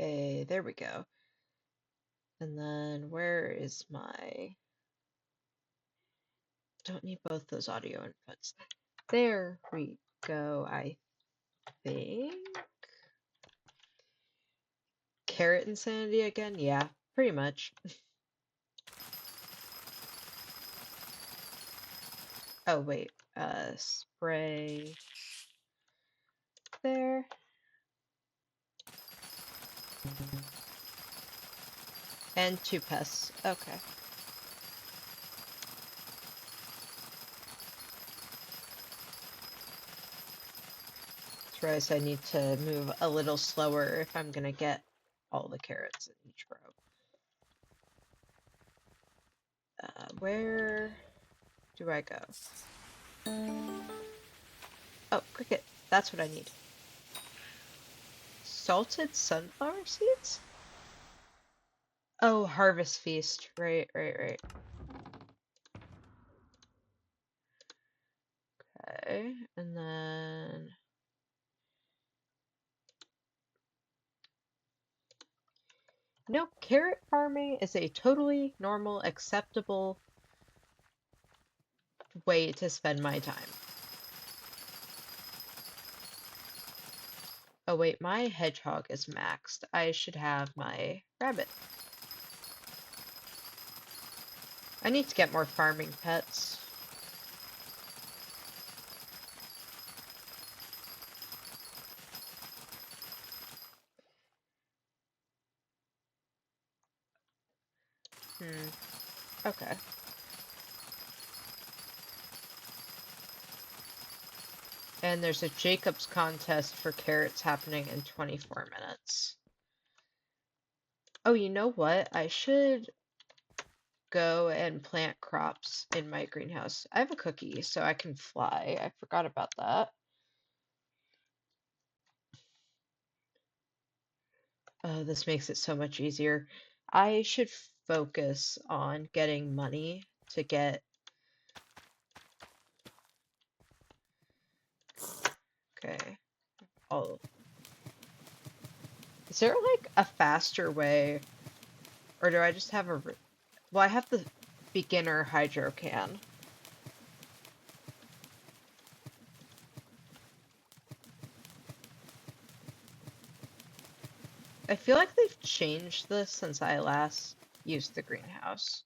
Okay, there we go. And then where is my... Don't need both those audio inputs. There we go, I think. Carrot insanity again? Yeah, pretty much. Oh, wait. Spray there. And 2 pests. Okay. That's right, so I need to move a little slower if I'm gonna get all the carrots in each row. Where do I go? Oh, cricket. That's what I need. Salted sunflower seeds? Oh, harvest feast. Right. Okay, and then... No, carrot farming is a totally normal, acceptable way to spend my time. Oh wait, my hedgehog is maxed. I should have my rabbit. I need to get more farming pets. Okay. And there's a Jacob's contest for carrots happening in 24 minutes. Oh, you know what? I should go and plant crops in my greenhouse. I have a cookie, so I can fly. I forgot about that. Oh, this makes it so much easier. I should focus on getting money to get... Okay. Oh. Is there like a faster way? Or do I just have a... Well, I have the beginner hydro can. I feel like they've changed this since I last used the greenhouse.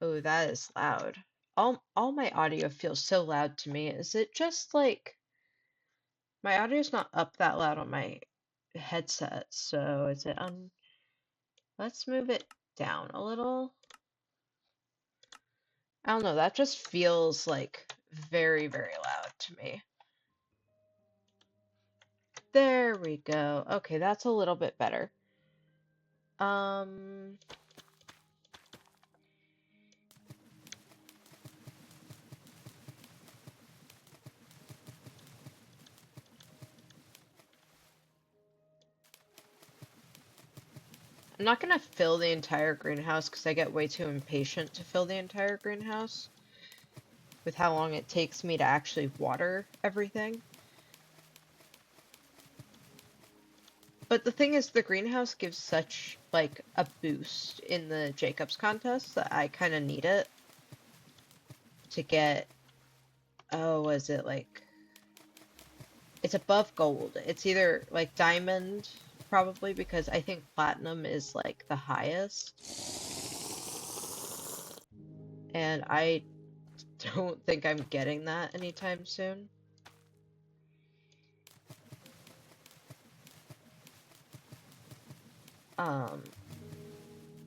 Oh, that is loud. All my audio feels so loud to me. Is it just like my audio's not up that loud on my headset, so is it on... Let's move it down a little. I don't know, that just feels like very, very loud to me. There we go. Okay, that's a little bit better. I'm not gonna fill the entire greenhouse because I get way too impatient to fill the entire greenhouse with how long it takes me to actually water everything. But the thing is, the greenhouse gives such, like, a boost in the Jacob's contest that I kind of need it to get... Oh, was it, like... It's above gold. It's either, like, diamond, probably, because I think platinum is, like, the highest. And I don't think I'm getting that anytime soon.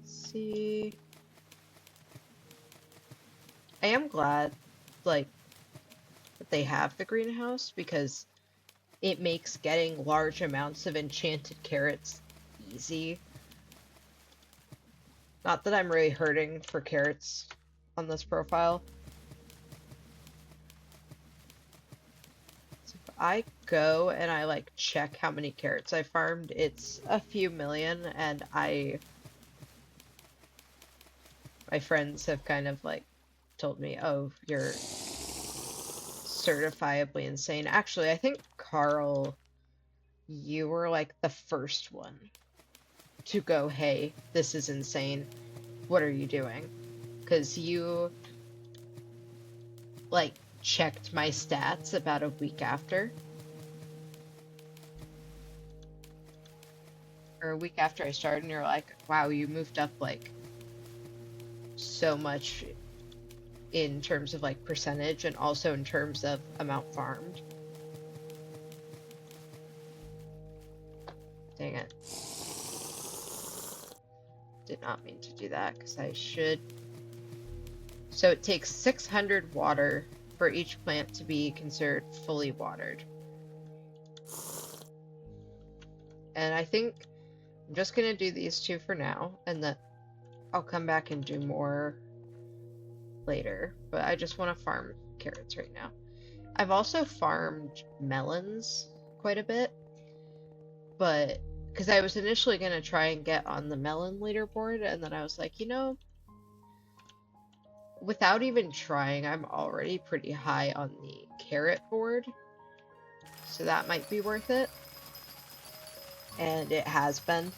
See... I am glad, like, that they have the greenhouse, because it makes getting large amounts of enchanted carrots easy. Not that I'm really hurting for carrots on this profile. So if I go and I like check how many carrots I farmed, it's a few million, and my friends have kind of like told me, oh, you're certifiably insane. Actually, I think Carl, you were like the first one to go, hey, this is insane. What are you doing? Because you like checked my stats about a week after. Or a week after I started, and you're like, wow, you moved up like so much in terms of like percentage and also in terms of amount farmed. Dang it. Did not mean to do that because I should. So it takes 600 water for each plant to be considered fully watered. And I think I'm just going to do these two for now, and then I'll come back and do more later. But I just want to farm carrots right now. I've also farmed melons quite a bit, but because I was initially going to try and get on the melon leaderboard, and then I was like, you know, without even trying, I'm already pretty high on the carrot board, so that might be worth it. And it has been.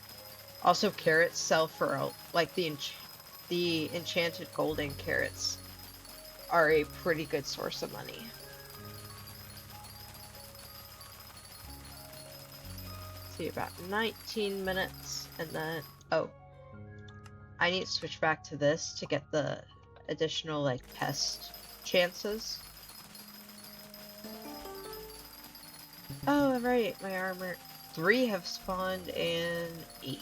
Also, carrots sell for like the enchanted golden carrots are a pretty good source of money. See, about 19 minutes, and then oh, I need to switch back to this to get the additional like pest chances. Oh, right, my armor. 3 have spawned and 8.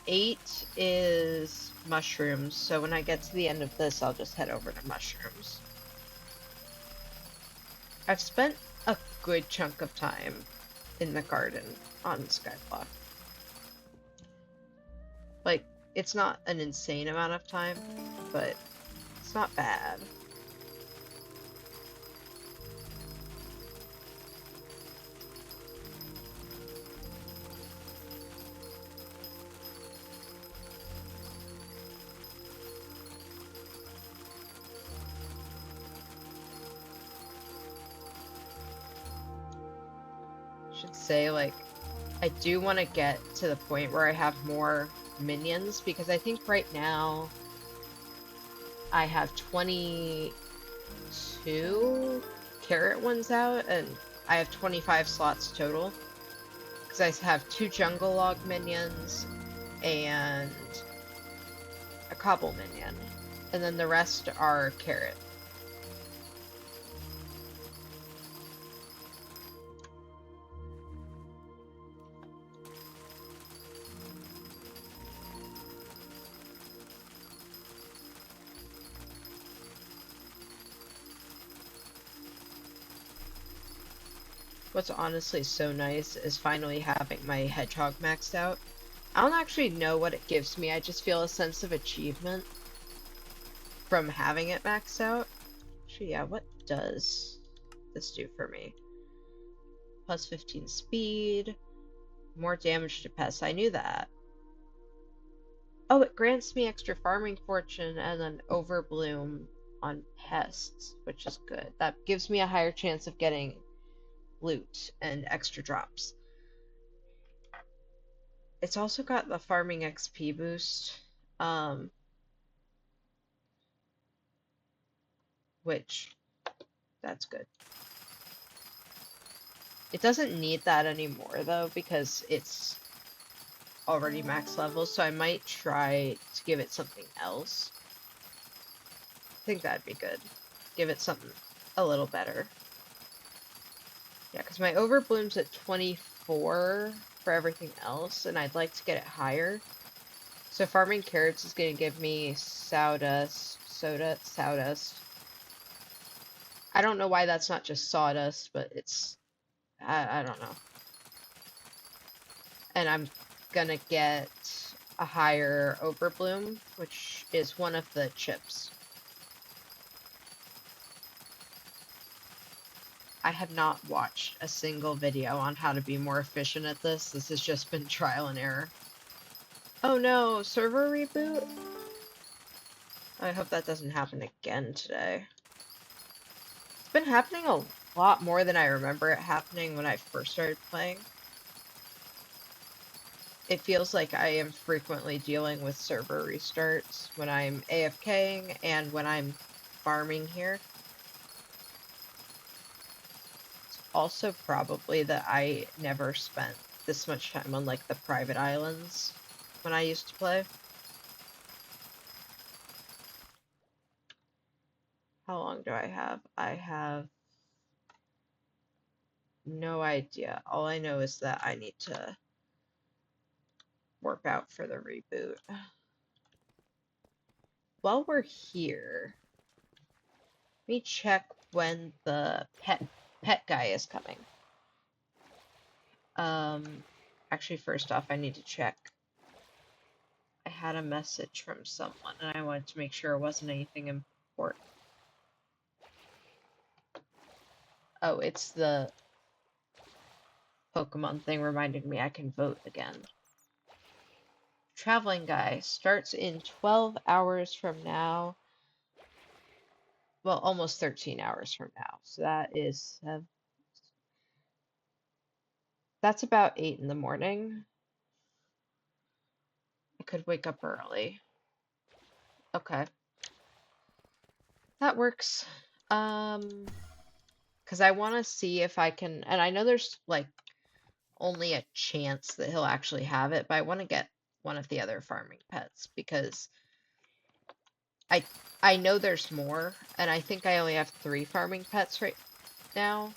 8 is mushrooms, so when I get to the end of this, I'll just head over to mushrooms. I've spent a good chunk of time in the garden on Skyblock. Like, it's not an insane amount of time, but it's not bad. Should say, like, I do want to get to the point where I have more minions, because I think right now I have 22 carrot ones out, and I have 25 slots total. Because I have 2 jungle log minions and a cobble minion, and then the rest are carrot. What's honestly so nice is finally having my hedgehog maxed out. I don't actually know what it gives me, I just feel a sense of achievement from having it maxed out. Actually, yeah, what does this do for me? Plus 15 speed, more damage to pests, I knew that. Oh, it grants me extra farming fortune and then overbloom on pests, which is good. That gives me a higher chance of getting loot and extra drops. It's also got the farming XP boost, which, that's good. It doesn't need that anymore though, because it's already max level, so I might try to give it something else. I think that'd be good. Give it something a little better. Yeah, because my overbloom's at 24 for everything else, and I'd like to get it higher. So farming carrots is going to give me sawdust. I don't know why that's not just sawdust, but it's, I don't know. And I'm gonna get a higher overbloom, which is one of the chips. I have not watched a single video on how to be more efficient at this. This has just been trial and error. Oh no, server reboot? I hope that doesn't happen again today. It's been happening a lot more than I remember it happening when I first started playing. It feels like I am frequently dealing with server restarts when I'm AFKing and when I'm farming here. It's also probably that I never spent this much time on like the private islands when I used to play. How long do I have? I have no idea. All I know is that I need to work out for the reboot. While we're here, let me check when the pet guy is coming. Actually, first off, I need to check. I had a message from someone, and I wanted to make sure it wasn't anything important. Oh, it's the Pokemon thing reminding me I can vote again. Traveling guy starts in 12 hours from now. Well, almost 13 hours from now. So that is, that's about 8 in the morning. I could wake up early. Okay. That works. Because I want to see if I can, and I know there's like only a chance that he'll actually have it, but I want to get one of the other farming pets because I know there's more, and I think I only have 3 farming pets right now,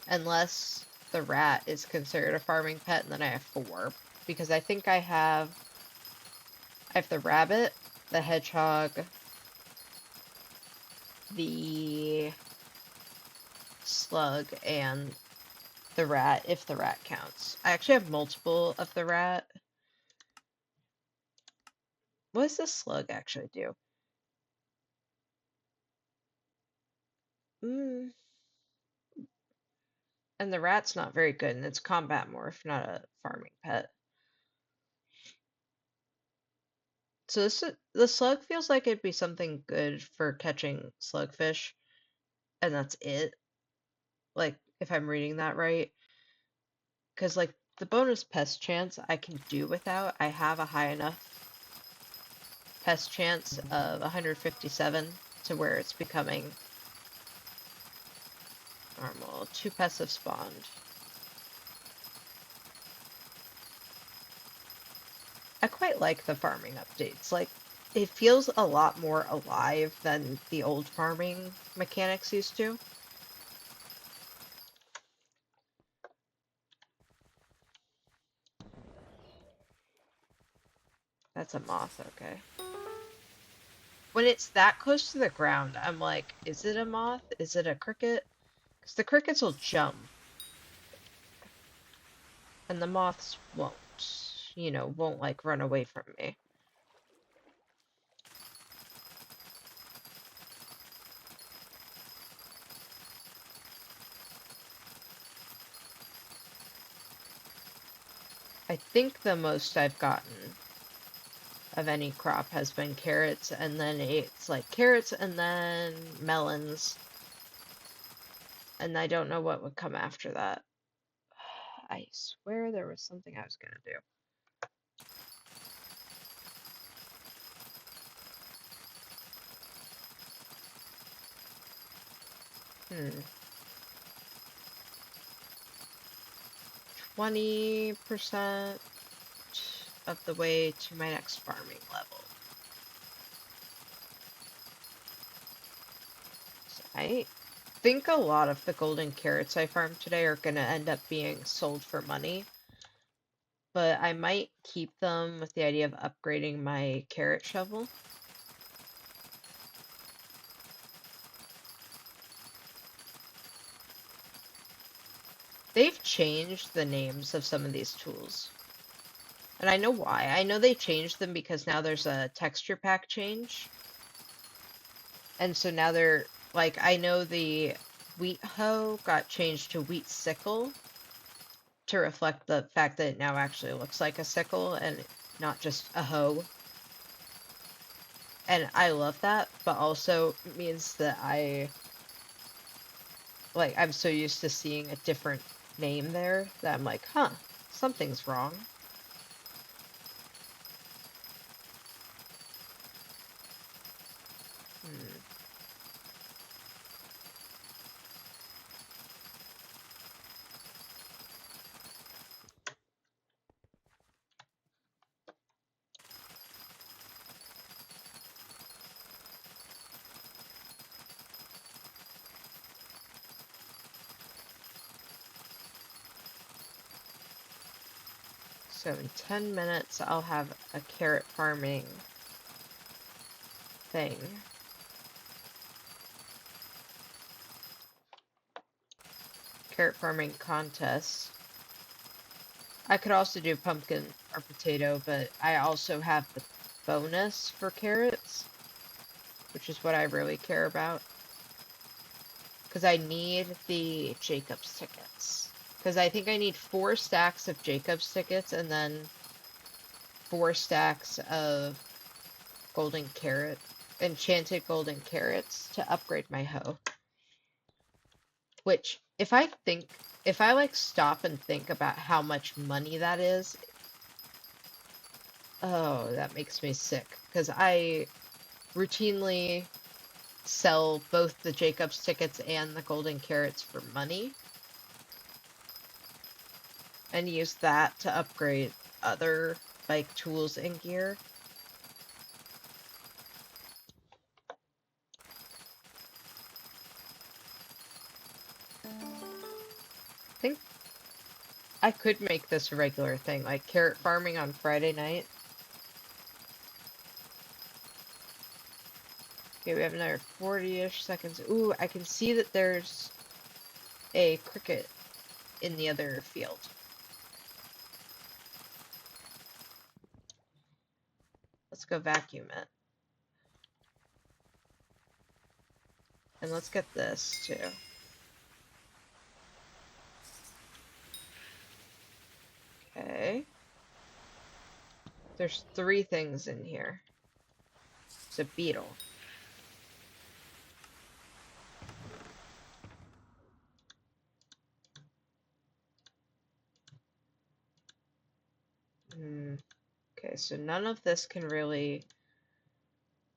unless the rat is considered a farming pet, and then I have 4, because I think I have the rabbit, the hedgehog, the slug, and the rat, if the rat counts. I actually have multiple of the rat. What does the slug actually do? Mm. And the rat's not very good, and it's combat morph, not a farming pet. So the slug feels like it'd be something good for catching slugfish, and that's it. Like, if I'm reading that right. Because, like, the bonus pest chance I can do without. I have a high enough pest chance of 157 to where it's becoming normal. 2 pests have spawned. I quite like the farming updates. Like, it feels a lot more alive than the old farming mechanics used to. That's a moth, okay. When it's that close to the ground, I'm like, is it a moth? Is it a cricket? Because the crickets will jump, and the moths won't. You know, won't like run away from me. I think the most I've gotten of any crop has been carrots, and then it's like carrots and then melons. And I don't know what would come after that. I swear there was something I was gonna do. 20% of the way to my next farming level. So I think a lot of the golden carrots I farmed today are gonna end up being sold for money. But I might keep them with the idea of upgrading my carrot shovel. They've changed the names of some of these tools. And I know why. I know they changed them because now there's a texture pack change. And so now they're, like, I know the wheat hoe got changed to wheat sickle to reflect the fact that it now actually looks like a sickle and not just a hoe. And I love that, but also means that I'm so used to seeing a different name there that I'm like, huh, something's wrong. Hmm. So in 10 minutes, I'll have a carrot farming thing. Carrot farming contest. I could also do pumpkin or potato, but I also have the bonus for carrots, which is what I really care about. Because I need the Jacob's tickets. Because I think I need 4 stacks of Jacob's tickets and then 4 stacks of enchanted golden carrots to upgrade my hoe. Which, if I like stop and think about how much money that is, oh, that makes me sick. Because I routinely sell both the Jacob's tickets and the golden carrots for money. And use that to upgrade other, like, tools and gear. I think I could make this a regular thing, like carrot farming on Friday night. Okay, we have another 40-ish seconds. Ooh, I can see that there's a cricket in the other field. Let's go vacuum it. And let's get this, too. Okay. There's 3 things in here. It's a beetle. Okay, so none of this can really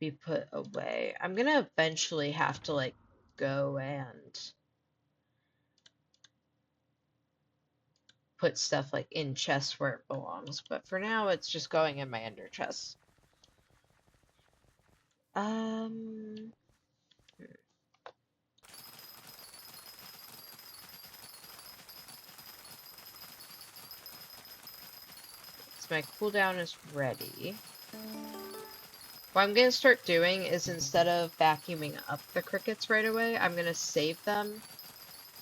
be put away. I'm gonna eventually have to, like, go and put stuff, like, in chests where it belongs, but for now, it's just going in my ender chest. So my cooldown is ready. What I'm going to start doing is instead of vacuuming up the crickets right away, I'm going to save them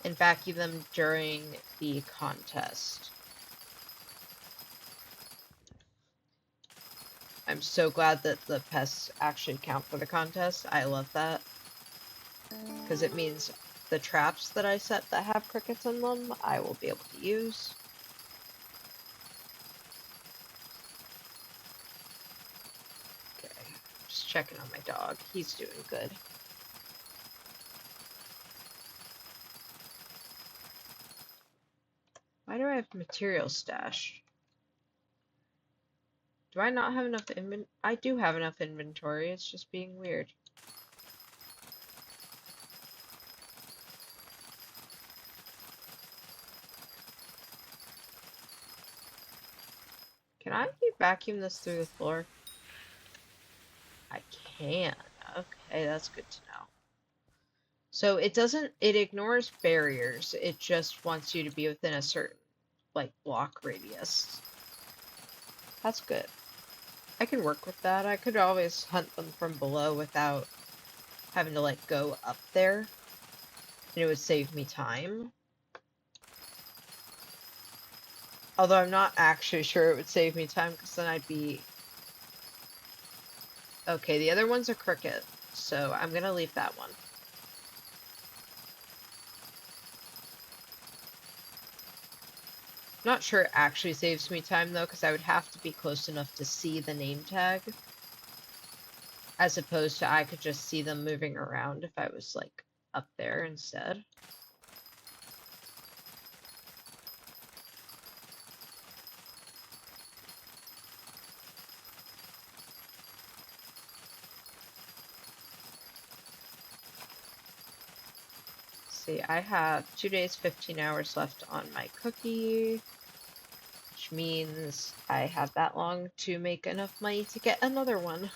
and vacuum them during the contest. I'm so glad that the pests actually count for the contest. I love that. Because it means the traps that I set that have crickets in them, I will be able to use. Okay, just checking on my dog. He's doing good. Why do I have material stashed? Do I not have enough I do have enough inventory, it's just being weird. Can I vacuum this through the floor? I can. Okay, that's good to know. So it ignores barriers, it just wants you to be within a certain, like, block radius. That's good. I can work with that. I could always hunt them from below without having to, like, go up there. And it would save me time. Although I'm not actually sure it would save me time, because then I'd be... Okay, the other one's a cricket, so I'm gonna leave that one. Not sure it actually saves me time though, because I would have to be close enough to see the name tag, as opposed to I could just see them moving around if I was like up there instead. See, I have 2 days, 15 hours left on my cookie, which means I have that long to make enough money to get another one.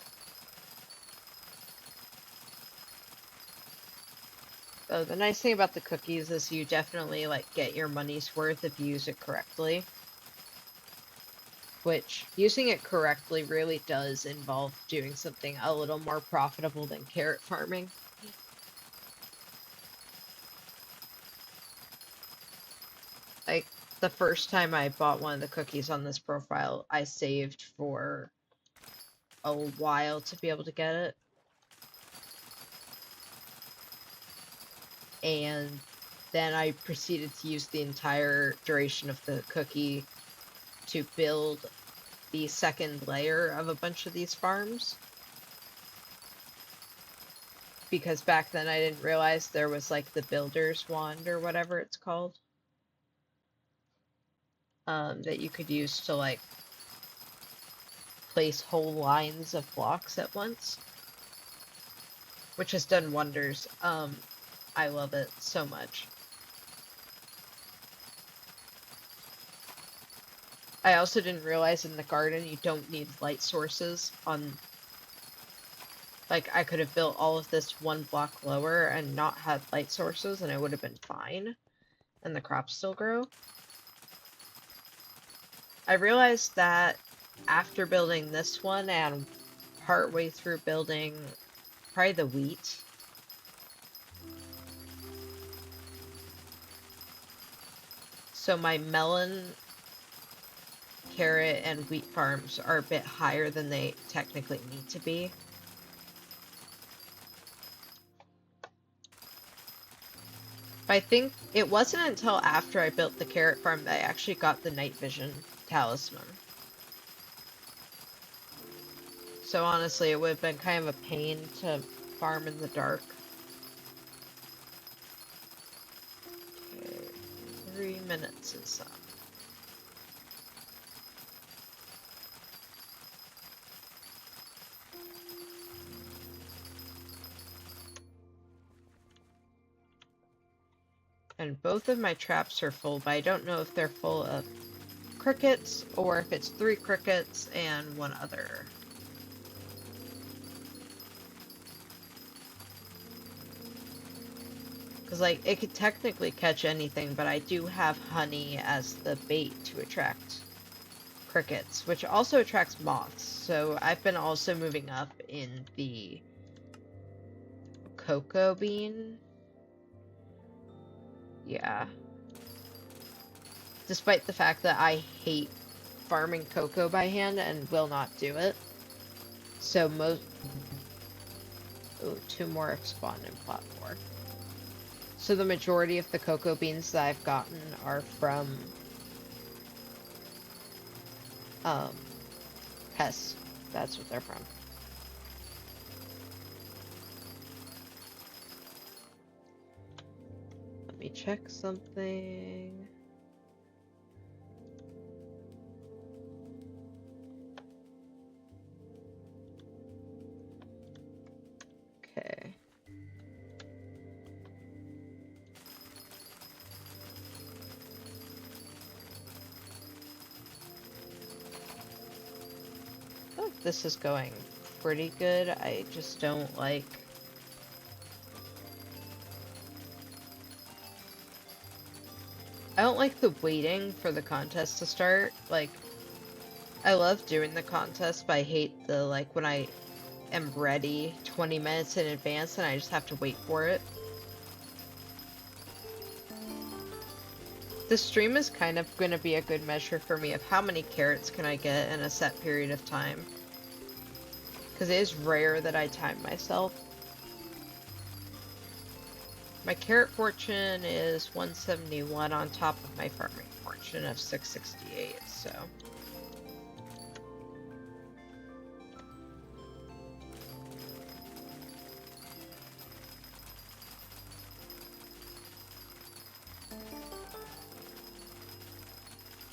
So the nice thing about the cookies is you definitely like get your money's worth if you use it correctly. Which using it correctly really does involve doing something a little more profitable than carrot farming. Like the first time I bought one of the cookies on this profile, I saved for a while to be able to get it. And then I proceeded to use the entire duration of the cookie to build the second layer of a bunch of these farms. Because back then I didn't realize there was like the builder's wand or whatever it's called. That you could use to like place whole lines of blocks at once. Which has done wonders. I love it so much. I also didn't realize in the garden you don't need light sources on... Like, I could have built all of this one block lower and not had light sources and it would have been fine. And the crops still grow. I realized that after building this one and partway through building probably the wheat. So my melon, carrot, and wheat farms are a bit higher than they technically need to be. I think it wasn't until after I built the carrot farm that I actually got the night vision talisman. So honestly, it would have been kind of a pain to farm in the dark. Okay, 3 minutes and some. And both of my traps are full, but I don't know if they're full of crickets or if it's 3 crickets and 1 other. Because, like, it could technically catch anything, but I do have honey as the bait to attract crickets, which also attracts moths. So I've been also moving up in the cocoa bean. Yeah. Despite the fact that I hate farming cocoa by hand and will not do it. So most... Ooh, 2 more have spawned in plot 4. So the majority of the cocoa beans that I've gotten are from pests. That's what they're from. Let me check something. Okay. Oh, this is going pretty good. I just don't like... I don't like the waiting for the contest to start. Like, I love doing the contest, but I hate the, like, when I am ready 20 minutes in advance and I just have to wait for it. This stream is kind of going to be a good measure for me of how many carrots can I get in a set period of time. Because it is rare that I time myself. My carrot fortune is 171 on top of my farming fortune of 668, so.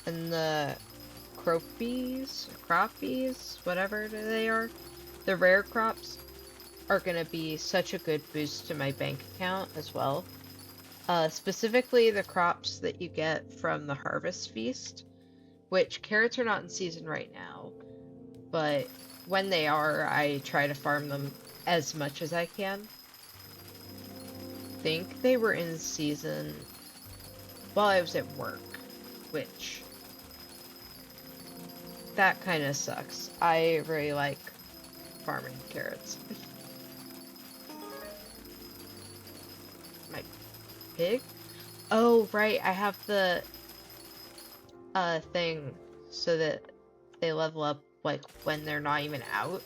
And the crappies, whatever they are, the rare crops are gonna be such a good boost to my bank account as well. Specifically the crops that you get from the Harvest Feast, which carrots are not in season right now, but when they are, I try to farm them as much as I can. I think they were in season while I was at work, which that kind of sucks. I really like farming carrots. My pig? Oh, right, I have the thing so that they level up like when they're not even out.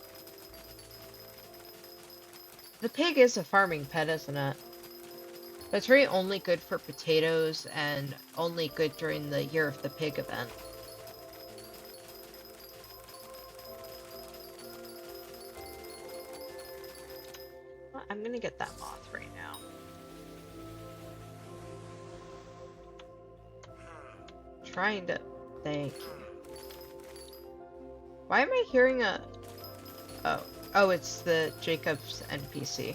The pig is a farming pet, isn't it? But it's really only good for potatoes and only good during the Year of the Pig event. Well, I'm gonna get that moth right now. Trying to... Thank you. Why am I hearing a... Oh. Oh, it's the Jacob's NPC.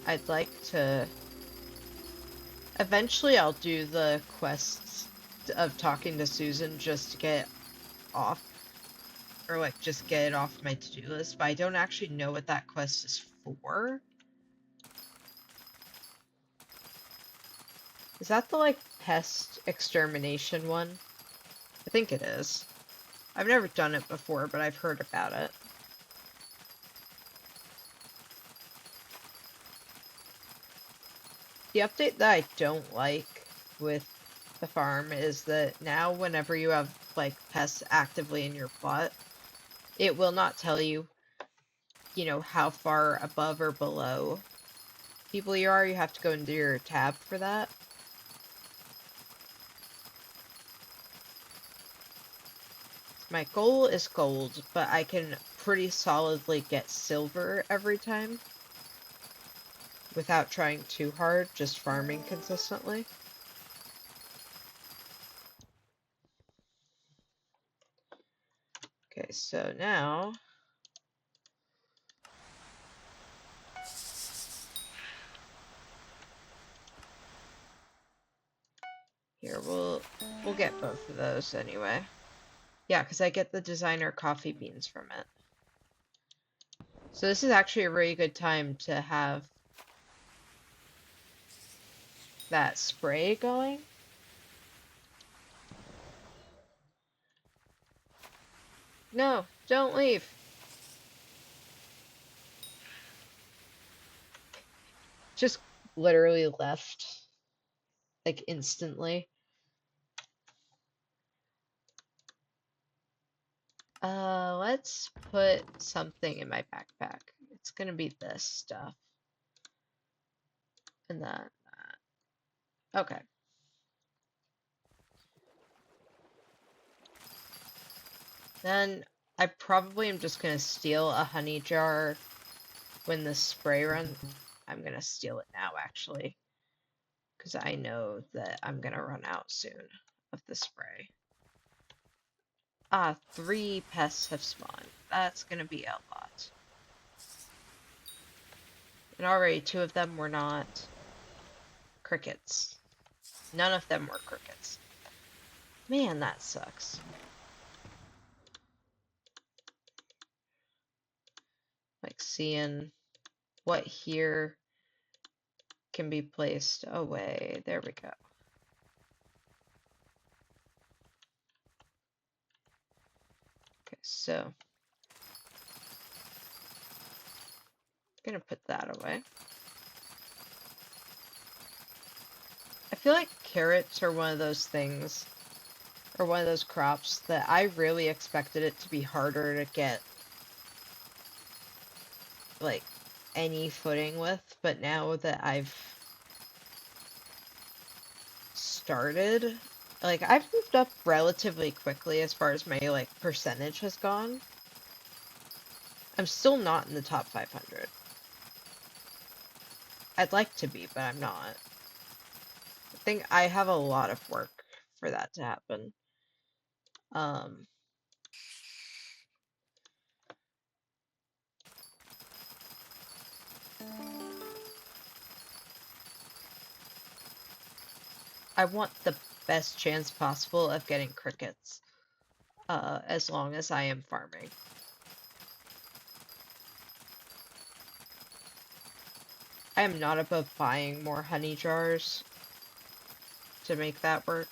I'd like to... Eventually I'll do the quests of talking to Susan just to get off. Or like just get it off my to-do list, but I don't actually know what that quest is for. Is that the like pest extermination one? I think it is. I've never done it before, but I've heard about it. The update that I don't like with the farm is that now whenever you have like pests actively in your plot, it will not tell you, how far above or below people you are. You have to go into your tab for that. My goal is gold, but I can pretty solidly get silver every time without trying too hard, just farming consistently. Okay, so now here we'll get both of those anyway. Yeah, because I get the designer coffee beans from it. So this is actually a really good time to have that spray going. No, don't leave. Just literally left, like instantly. Let's put something in my backpack. It's gonna be this stuff. And then that. Okay. Then I probably am just gonna steal a honey jar when the spray runs. I'm gonna steal it now, actually. Because I know that I'm gonna run out soon of the spray. 3 pests have spawned. That's gonna be a lot. And already 2 of them were not crickets. None of them were crickets. Man, that sucks. Like seeing what here can be placed away. There we go. Okay, so I'm gonna put that away. feel like carrots are one of those things, or one of those crops that I really expected it to be harder to get, like, any footing with, but now that I've started, like, I've moved up relatively quickly as far as my, like, percentage has gone. I'm still not in the top 500. I'd like to be, but I'm not. I think I have a lot of work for that to happen. Um, I want the best chance possible of getting crickets, as long as I am farming. I am not above buying more honey jars to make that work.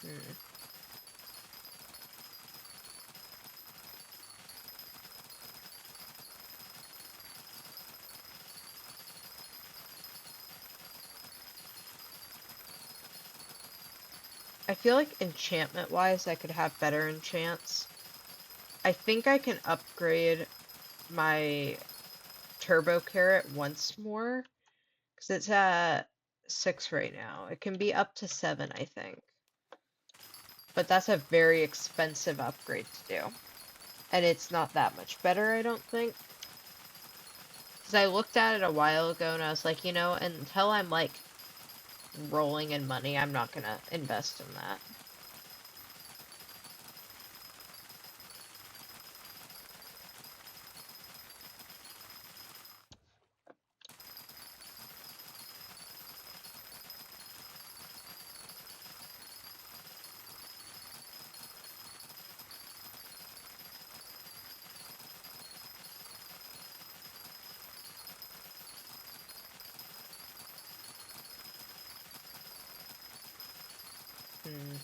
Hmm. I feel like enchantment-wise, I could have better enchants. I think I can upgrade my turbo carrot once more, because it's at 6 right now. It can be up to 7, I think. But that's a very expensive upgrade to do. And it's not that much better, I don't think. Because I looked at it a while ago and I was like, you know, until I'm like rolling in money, I'm not gonna invest in that. Hmm.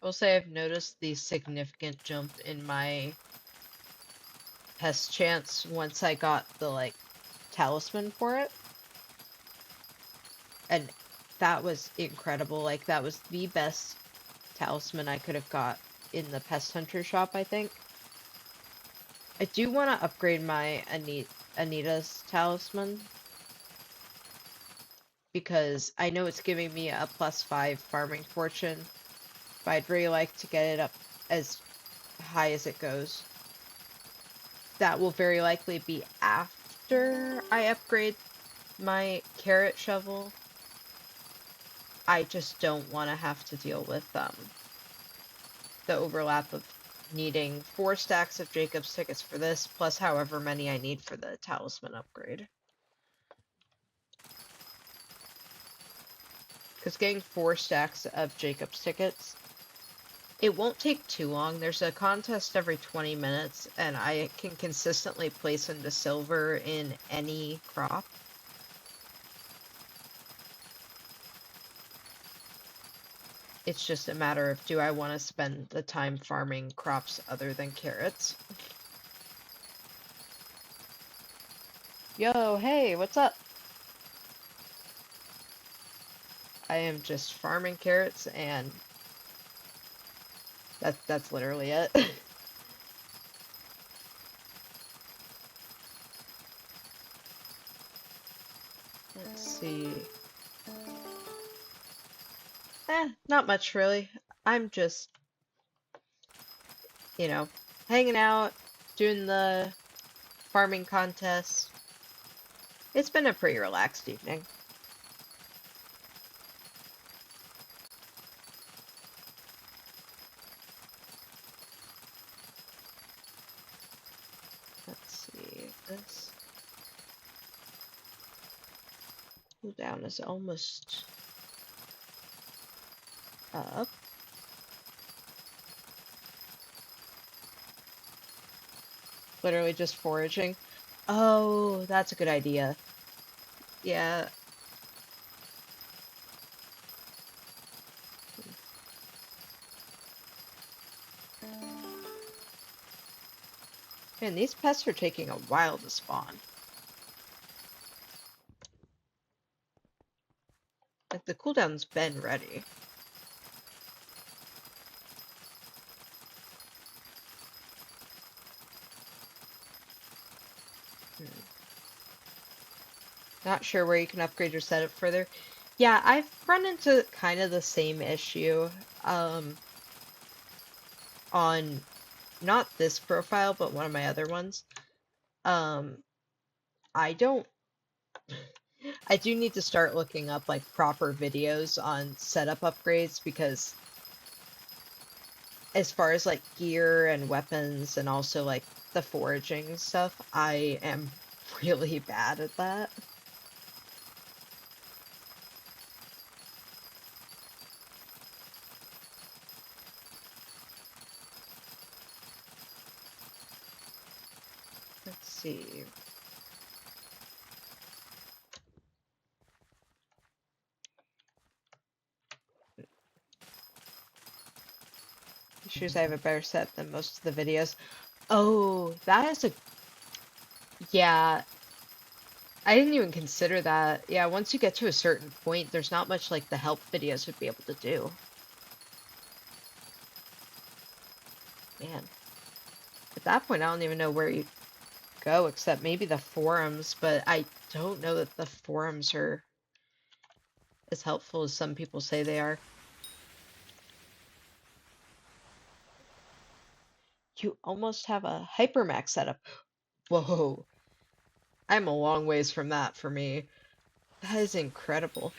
I will say I've noticed the significant jump in my pest chance once I got the like talisman for it. And that was incredible. Like that was the best talisman I could have got in the pest hunter shop, I think. I do want to upgrade my Anita's talisman because I know it's giving me a +5 farming fortune, but I'd really like to get it up as high as it goes. That will very likely be after I upgrade my carrot shovel. I just don't want to have to deal with the overlap of needing 4 stacks of Jacob's tickets for this, plus however many I need for the talisman upgrade. Because getting 4 stacks of Jacob's tickets, it won't take too long. There's a contest every 20 minutes, and I can consistently place into silver in any crop. It's just a matter of, do I want to spend the time farming crops other than carrots? Yo, hey, what's up? I am just farming carrots, and that's literally it. Let's see. Not much really. I'm just, you know, hanging out, doing the farming contests. It's been a pretty relaxed evening. Let's see. This cooldown is almost up. Literally just foraging. Oh, that's a good idea. Yeah, Man, these pests are taking a while to spawn. Like, the cooldown's been ready. Not sure where you can upgrade your setup further. Yeah, I've run into kind of the same issue on not this profile, but one of my other ones. Um, I don't. I do need to start looking up like proper videos on setup upgrades because as far as like gear and weapons and also like the foraging stuff, I am really bad at that. Let's see. Shoes I have a better set than most of the videos. Oh, that is a yeah. I didn't even consider that. Yeah, once you get to a certain point, there's not much like the help videos would be able to do. Man, at that point, I don't even know where you go except maybe the forums, but I don't know that the forums are as helpful as some people say they are. You almost have a hypermax setup. Whoa, I'm a long ways from that for me. That is incredible.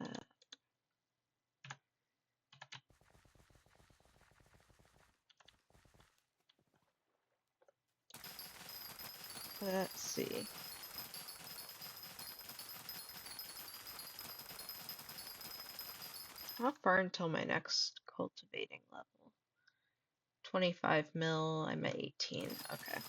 Uh, let's see. How far until my next cultivating level? 25 mil, I'm at 18. Okay.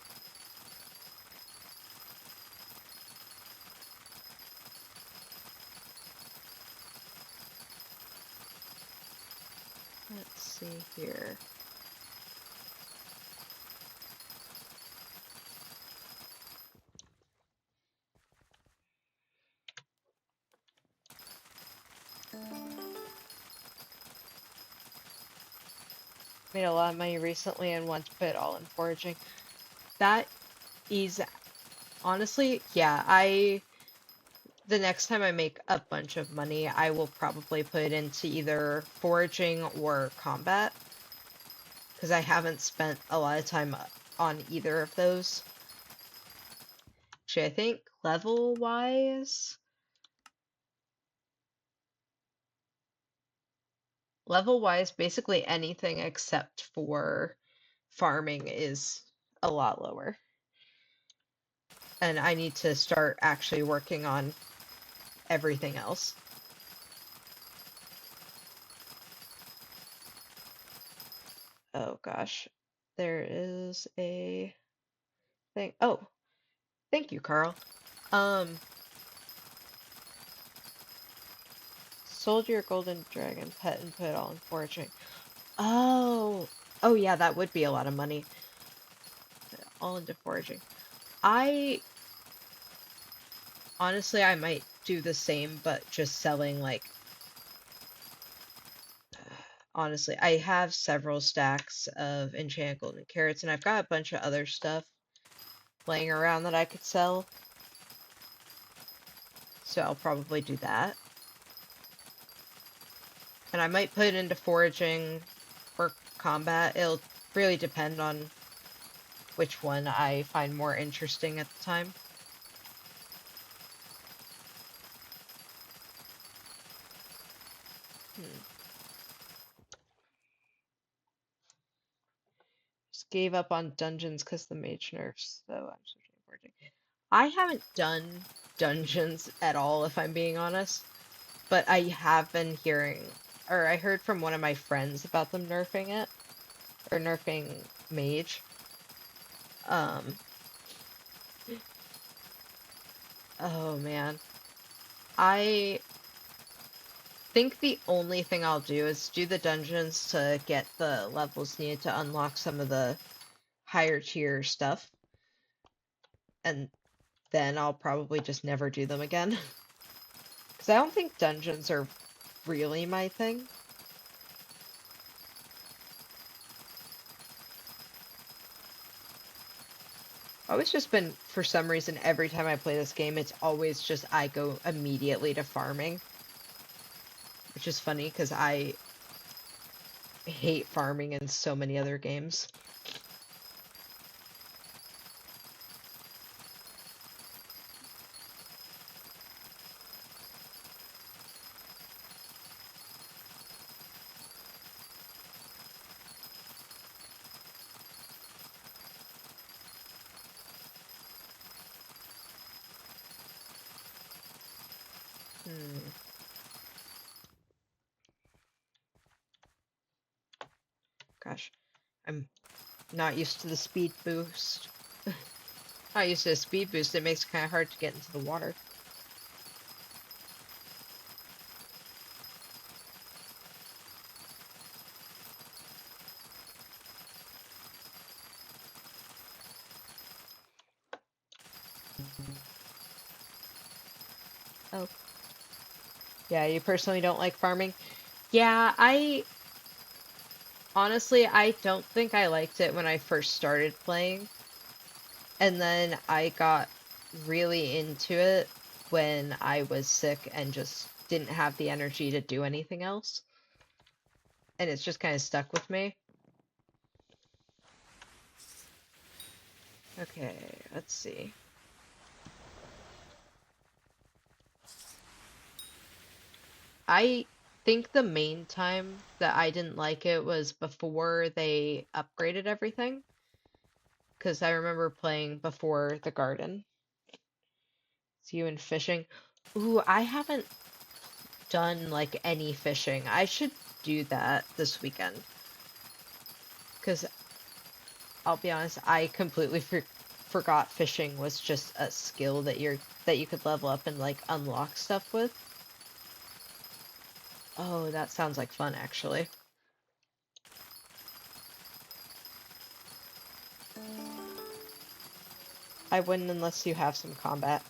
Let's see here. Made a lot of money recently and want to put it all in foraging. That is honestly, yeah, the next time I make a bunch of money, I will probably put it into either foraging or combat because I haven't spent a lot of time on either of those. Actually, I think level-wise, basically anything except for farming is a lot lower. And I need to start actually working on everything else. Oh gosh, there is a thing. Oh, thank you, Carl. Um, sold your golden dragon pet and put it all in foraging. Oh, oh yeah, that would be a lot of money. Put it all into foraging. I honestly, I might do the same, but just selling like. Honestly, I have several stacks of enchanted golden carrots, and I've got a bunch of other stuff laying around that I could sell. So I'll probably do that. And I might put it into foraging or combat. It'll really depend on which one I find more interesting at the time. Just gave up on dungeons because the mage nerfs, so I'm switching to foraging. I haven't done dungeons at all, if I'm being honest, but I have been hearing, or I heard from one of my friends about them nerfing it, or nerfing mage. Oh man. I think the only thing I'll do is do the dungeons to get the levels needed to unlock some of the higher tier stuff, and then I'll probably just never do them again. Because I don't think dungeons are really my thing. Always just been, for some reason, every time I play this game, it's always just I go immediately to farming. Which is funny, because I hate farming in so many other games. Hmm. Gosh, I'm not used to the speed boost. Not used to the speed boost, it makes it kind of hard to get into the water. Oh. Yeah, you personally don't like farming? Yeah, honestly, I don't think I liked it when I first started playing. And then I got really into it when I was sick and just didn't have the energy to do anything else. And it's just kind of stuck with me. Okay, let's see. I think the main time that I didn't like it was before they upgraded everything. Because I remember playing before the garden. It's you and fishing. Ooh, I haven't done like any fishing. I should do that this weekend. Because I'll be honest, I completely forgot fishing was just a skill that you could level up and like unlock stuff with. Oh, that sounds like fun actually. I wouldn't unless you have some combat.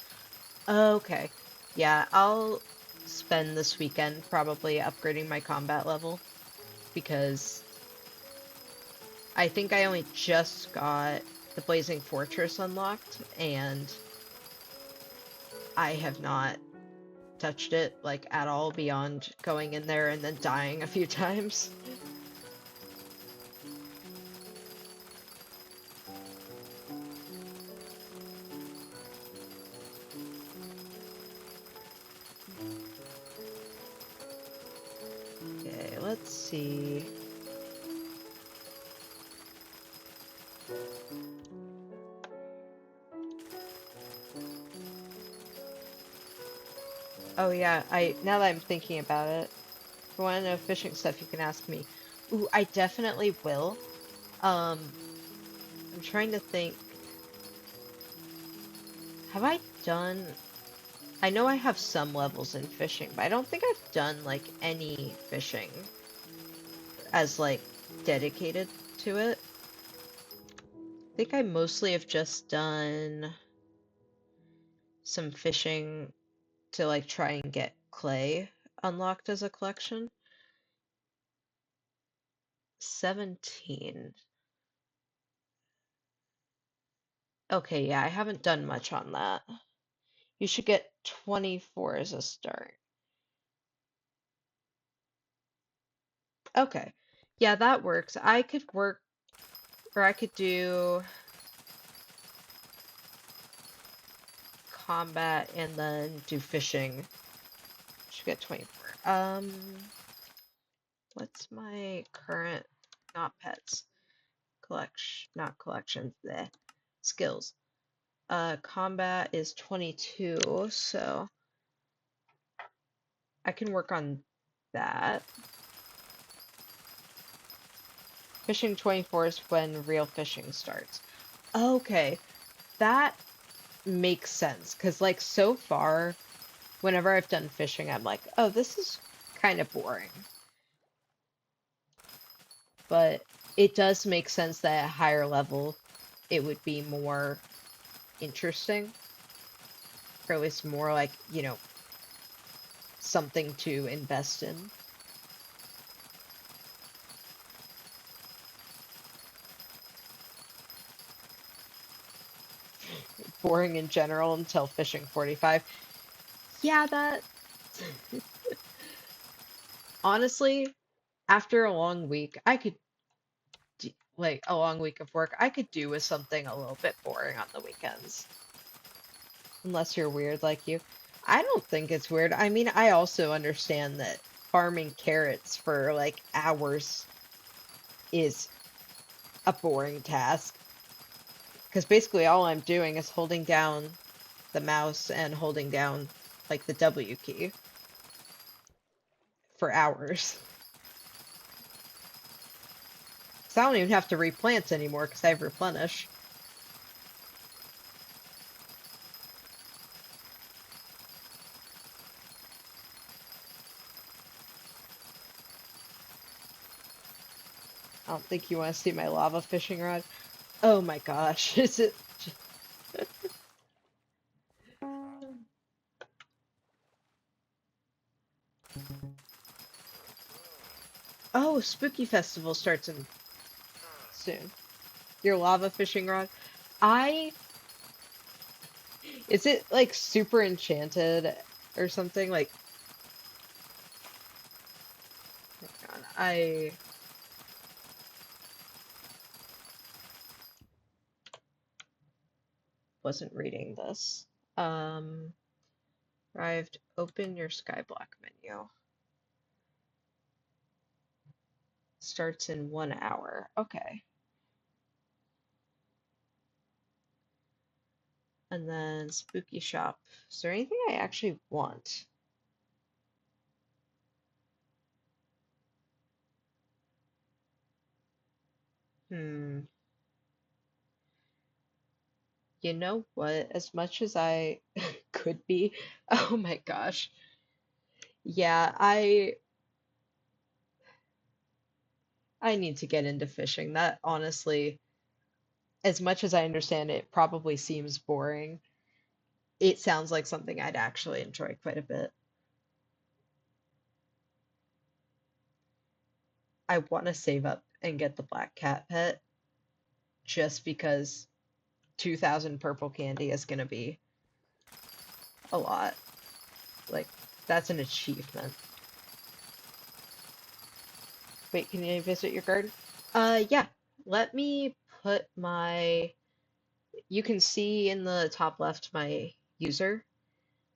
Okay. Yeah, I'll spend this weekend probably upgrading my combat level because I think I only just got the Blazing Fortress unlocked and I have not touched it like at all beyond going in there and then dying a few times. Okay, let's see. Oh yeah, now that I'm thinking about it, if you want to know fishing stuff, you can ask me. Ooh, I definitely will. Um, I'm trying to think. Have I done? I know I have some levels in fishing, but I don't think I've done like any fishing as like dedicated to it. I think I mostly have just done some fishing to like try and get clay unlocked as a collection. 17. Okay, yeah, I haven't done much on that. You should get 24 as a start. Okay. Yeah, that works. I could work, or I could do combat and then do fishing. Should get 24. What's my current, not pets, collection, not collections, bleh, skills. Combat is 22, so I can work on that. Fishing 24 is when real fishing starts. Okay, that makes sense. Because, like, so far, whenever I've done fishing, I'm like, oh, this is kind of boring. But it does make sense that at a higher level it would be more interesting, or at least more like, you know, something to invest in. Boring in general until fishing 45. Yeah, that honestly, after a long week, I could like a long week of work, I could do with something a little bit boring on the weekends. Unless you're weird like you. I don't think it's weird. I mean, I also understand that farming carrots for like hours is a boring task. Because basically all I'm doing is holding down the mouse and holding down like the W key for hours. So I don't even have to replant anymore because I have replenish. I don't think you want to see my lava fishing rod. Oh my gosh, is it? Oh, Spooky Festival starts in soon. Your lava fishing rod. I Is it like super enchanted or something? Like, hang on, I wasn't reading this. Um, arrived. Open your Skyblock menu. Starts in 1 hour. Okay. And then Spooky Shop. Is there anything I actually want? Hmm. You know what? As much as I could be, oh my gosh. Yeah, I need to get into fishing. That honestly, as much as I understand it, probably seems boring. It sounds like something I'd actually enjoy quite a bit. I want to save up and get the black cat pet just because 2000 purple candy is going to be a lot. Like, that's an achievement. Wait, can you visit your garden? Yeah. Let me put my. You can see in the top left my user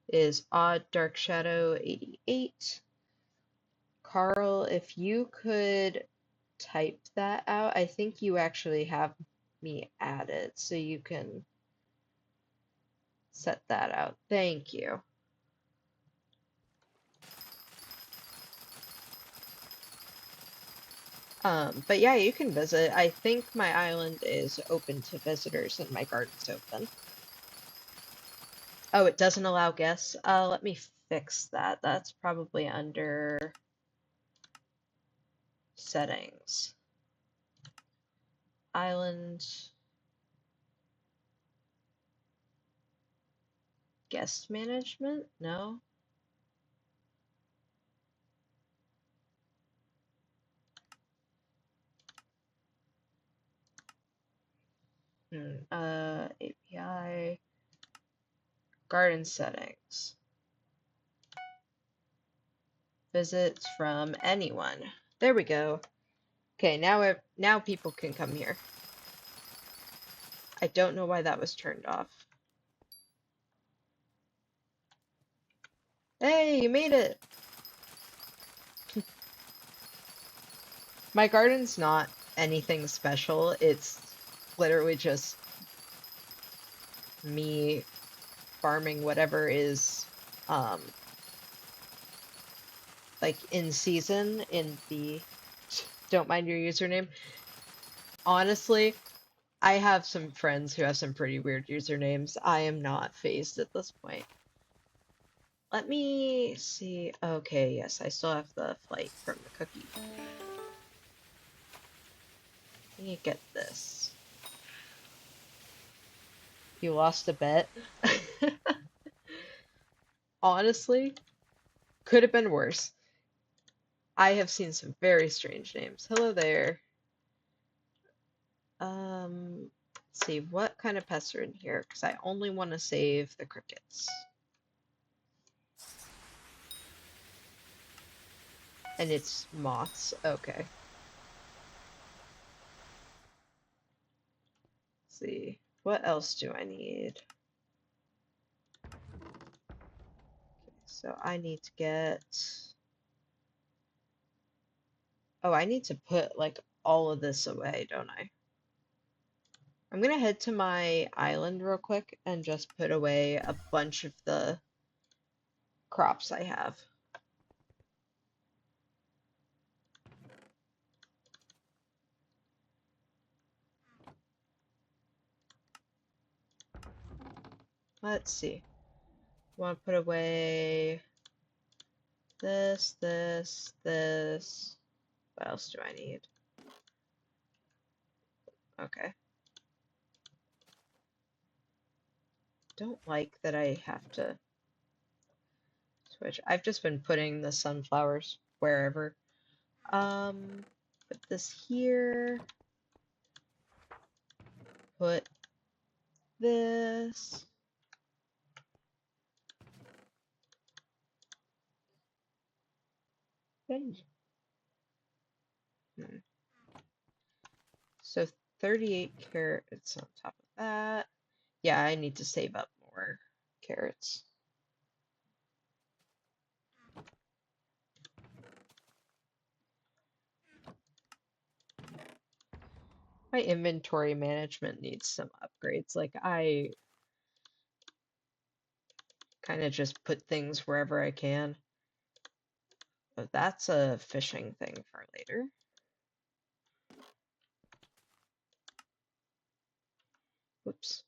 is Odd Dark Shadow 88. Carl, if you could type that out, I think you actually have me added, so you can set that out. Thank you. But yeah, you can visit. I think my island is open to visitors and my garden's open. Oh, it doesn't allow guests? Let me fix that. That's probably under settings. Island guest management? No. API garden settings. Visits from anyone. There we go. Okay, now people can come here. I don't know why that was turned off. Hey, you made it! My garden's not anything special. It's literally just me farming whatever is like in season in the don't mind your username. Honestly, I have some friends who have some pretty weird usernames. I am not phased at this point. Let me see. Okay, yes, I still have the flight from the cookie. Let me get this. You lost a bet? Honestly, could have been worse. I have seen some very strange names. Hello there. Let's see, what kind of pests are in here? Because I only want to save the crickets. And it's moths. Okay. Let's see. What else do I need? So I need to get... Oh, I need to put, like, all of this away, don't I? I'm gonna head to my island real quick and just put away a bunch of the crops I have. Let's see. Want to put away this, this, this. What else do I need? Okay. Don't like that I have to switch. I've just been putting the sunflowers wherever. Put this here. Put this. Hmm. So 38 carrots on top of that. Yeah, I need to save up more carrots. My inventory management needs some upgrades. Like, I kind of just put things wherever I can. But that's a fishing thing for later. Whoops.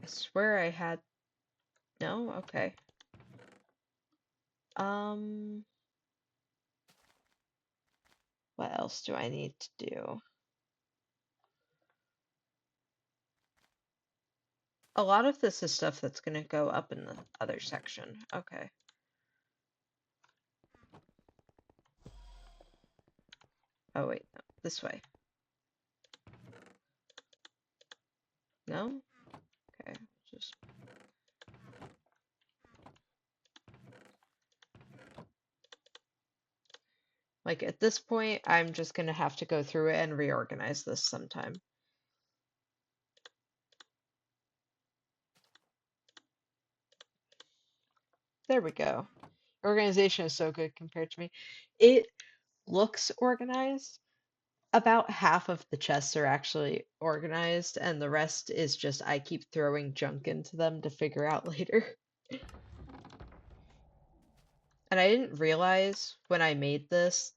I swear I had... No? Okay. What else do I need to do? A lot of this is stuff that's going to go up in the other section. Okay. Oh, wait. No. This way. No? Okay. Just... Like, at this point, I'm just going to have to go through it and reorganize this sometime. There we go. Organization is so good compared to me. It looks organized. About half of the chests are actually organized, and the rest is just I keep throwing junk into them to figure out later. And I didn't realize when I made this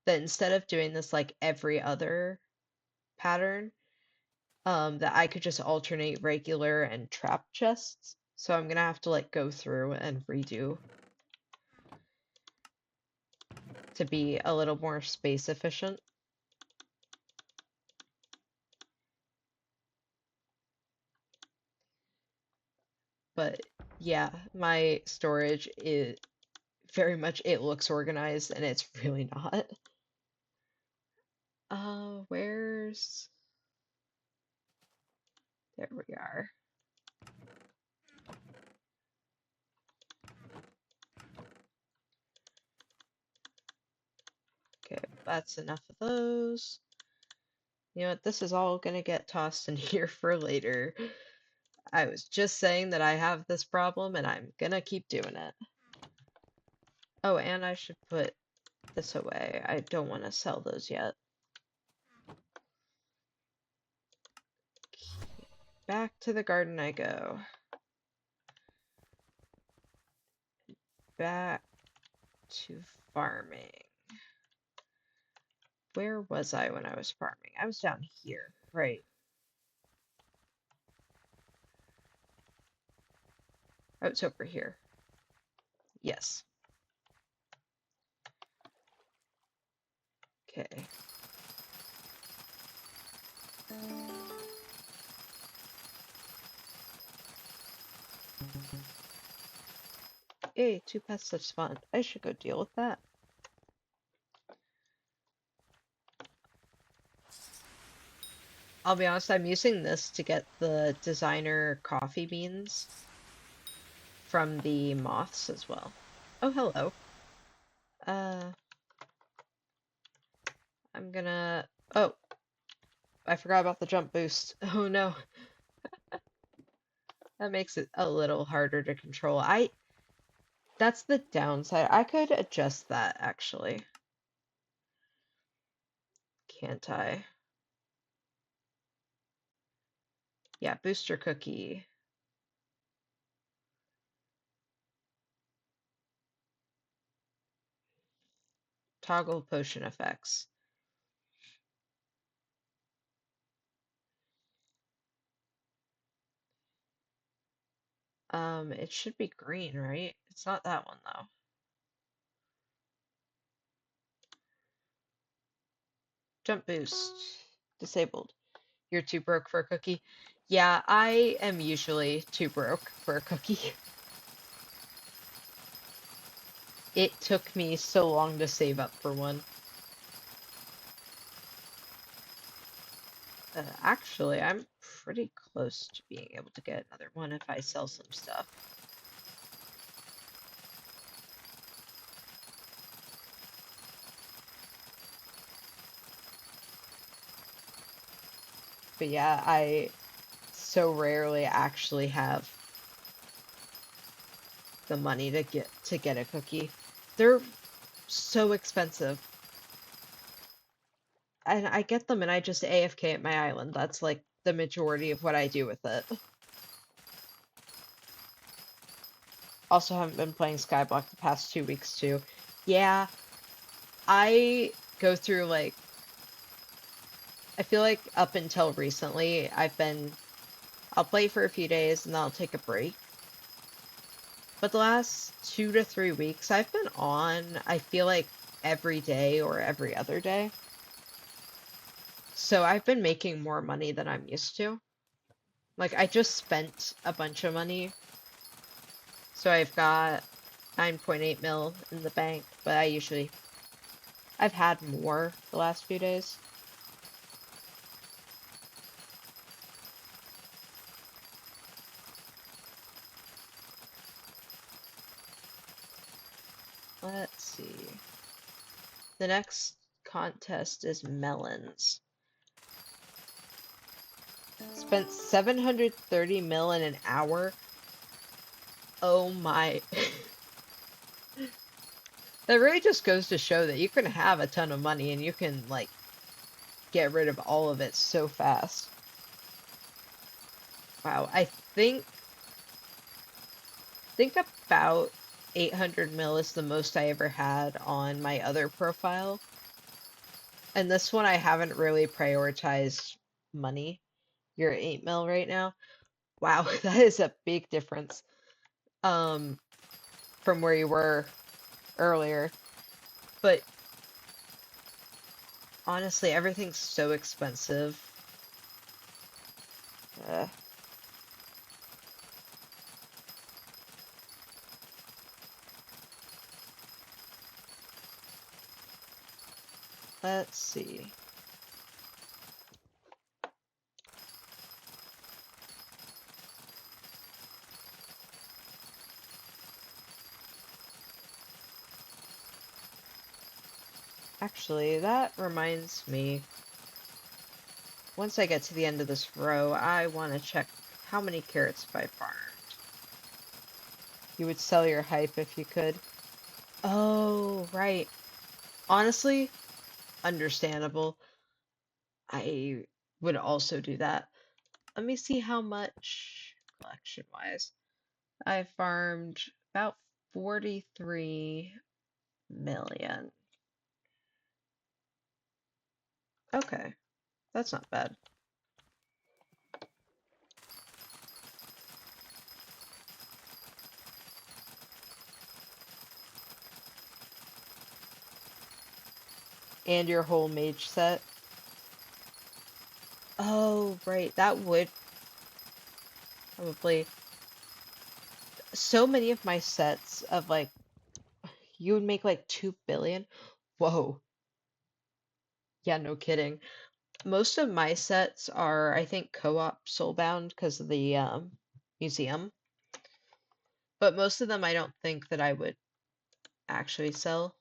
that instead of doing this like every other pattern, that I could just alternate regular and trap chests. So I'm gonna have to like go through and redo to be a little more space efficient. But yeah, my storage is very much, it looks organized and it's really not. Where's... There we are. Okay, that's enough of those. You know what, this is all gonna get tossed in here for later. I was just saying that I have this problem and I'm gonna keep doing it. Oh, and I should put this away. I don't want to sell those yet. Back to the garden I go. Back to farming. Where was I when I was farming? I was down here, right? Oh, it's over here. Yes. Okay. Yay, two pests have spawned. I should go deal with that. I'll be honest, I'm using this to get the designer coffee beans from the moths as well. Oh, hello. Uh, I'm gonna... Oh, I forgot about the jump boost. Oh no, that makes it a little harder to control. That's the downside. I could adjust that actually. Can't I? Yeah, booster cookie. Toggle potion effects. It should be green, right? It's not that one though. Jump boost. Disabled. You're too broke for a cookie. Yeah, I am usually too broke for a cookie. It took me so long to save up for one. Actually, I'm pretty close to being able to get another one if I sell some stuff. But yeah, I so rarely actually have the money to get a cookie. They're so expensive. And I get them and I just AFK at my island. That's like the majority of what I do with it. Also haven't been playing Skyblock the past 2 weeks too. Yeah, I go through like I feel like up until recently I'll play for a few days and then I'll take a break. But the last 2 to 3 weeks I've been on, I feel like every day or every other day. So I've been making more money than I'm used to. Like I just spent a bunch of money. So I've got 9.8 mil in the bank, but I've had more the last few days. Let's see. The next contest is melons. Spent 730 mil in an hour. Oh my. That really just goes to show that you can have a ton of money and you can, like, get rid of all of it so fast. Wow, I think about 800 mil is the most I ever had on my other profile. And this one I haven't really prioritized money. You're at 8 mil right now. Wow, that is a big difference um from where you were earlier. But honestly, everything's so expensive. Uh, let's see. Actually, that reminds me. Once I get to the end of this row, I want to check how many carrots have I farmed. You would sell your hype if you could. Oh, right. Honestly, understandable. I would also do that. Let me see how much collection-wise. I farmed about 43 million. Okay, that's not bad. And your whole mage set. Oh, right. That would probably. So many of my sets of like, you would make like 2 billion. Whoa. Yeah, no kidding. Most of my sets are, I think, co-op soulbound because of the museum. But most of them I don't think that I would actually sell.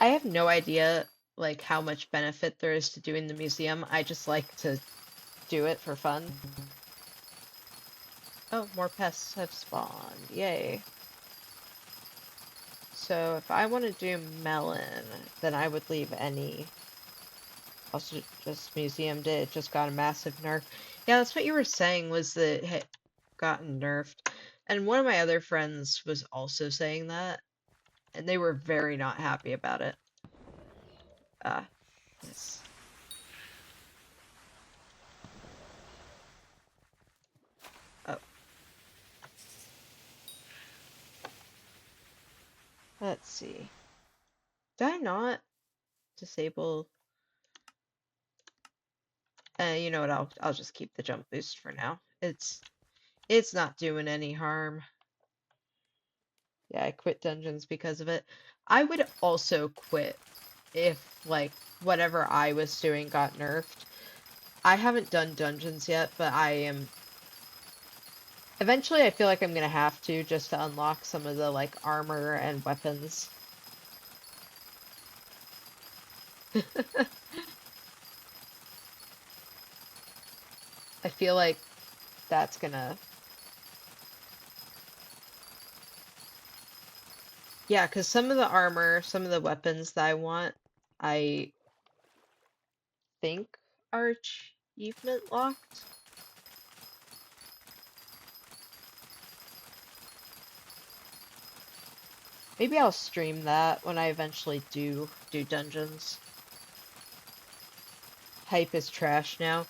I have no idea like how much benefit there is to doing the museum. I just like to do it for fun. Oh, more pests have spawned. Yay. So if I want to do melon, then I would leave any. Also, just museum did just got a massive nerf. Yeah, that's what you were saying was that it had gotten nerfed. And one of my other friends was also saying that, and they were very not happy about it. Yes. Oh, let's see. Did I not disable? You know what? I'll just keep the jump boost for now. It's not doing any harm. Yeah, I quit dungeons because of it. I would also quit if like whatever I was doing got nerfed. I haven't done dungeons yet, but I am eventually I feel like I'm gonna have to just to unlock some of the like armor and weapons. I feel like that's gonna yeah, because some of the armor, some of the weapons that I want, I think are achievement locked. Maybe I'll stream that when I eventually do dungeons. Hype is trash now.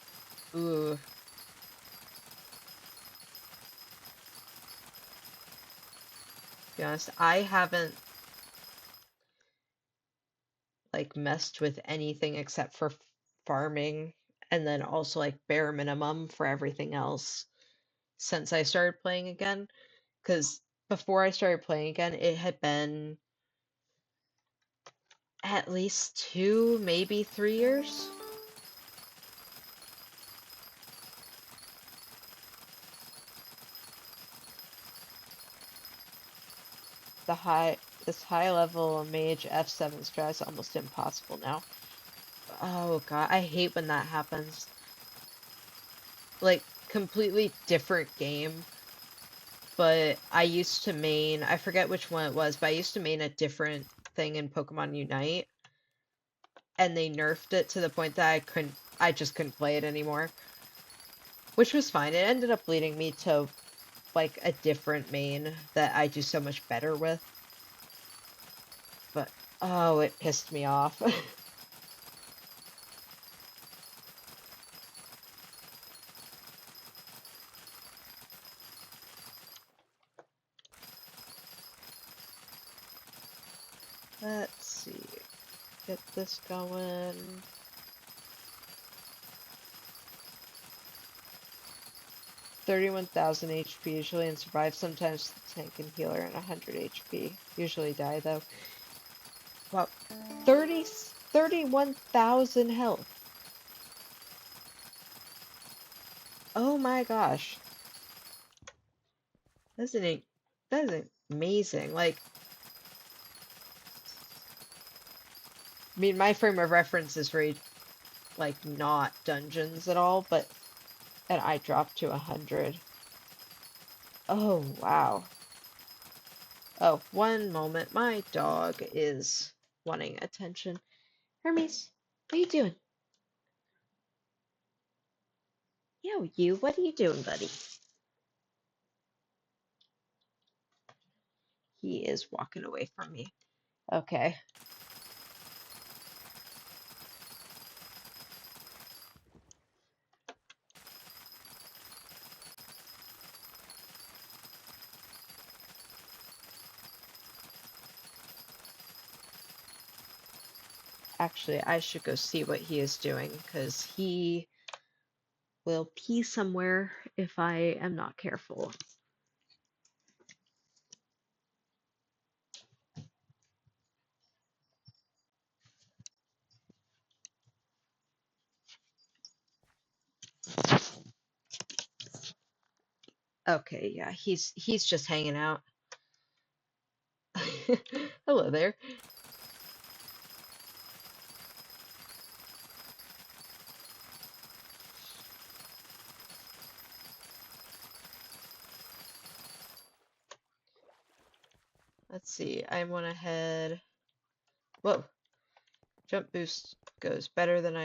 Ooh, to be honest, I haven't like messed with anything except for farming and then also like bare minimum for everything else since I started playing again. Because before I started playing again, it had been at least 2, maybe 3 years. The high this high level mage F7 strat is almost impossible now. Oh god, I hate when that happens. Like completely different game, but I used to main, I forget which one it was, but I used to main a different thing in Pokemon Unite, and they nerfed it to the point that I just couldn't play it anymore, which was fine. It ended up leading me to like a different main that I do so much better with, but oh, it pissed me off. Let's see, get this going. 31,000 HP usually and survive. Sometimes the tank and healer and 100 HP. Usually die though. Wow. 31,000 health. Oh my gosh. That's an, that is amazing. Like, I mean, my frame of reference is very, like, not dungeons at all, but, and I dropped to 100. Oh, wow. Oh, one moment. My dog is wanting attention. Hermes, what are you doing? Yo, you, what are you doing, buddy? He is walking away from me. Okay. Actually, I should go see what he is doing, because he will pee somewhere if I am not careful. Okay, yeah, he's just hanging out. Hello there. Let's see, I went ahead. Whoa. Jump boost goes better than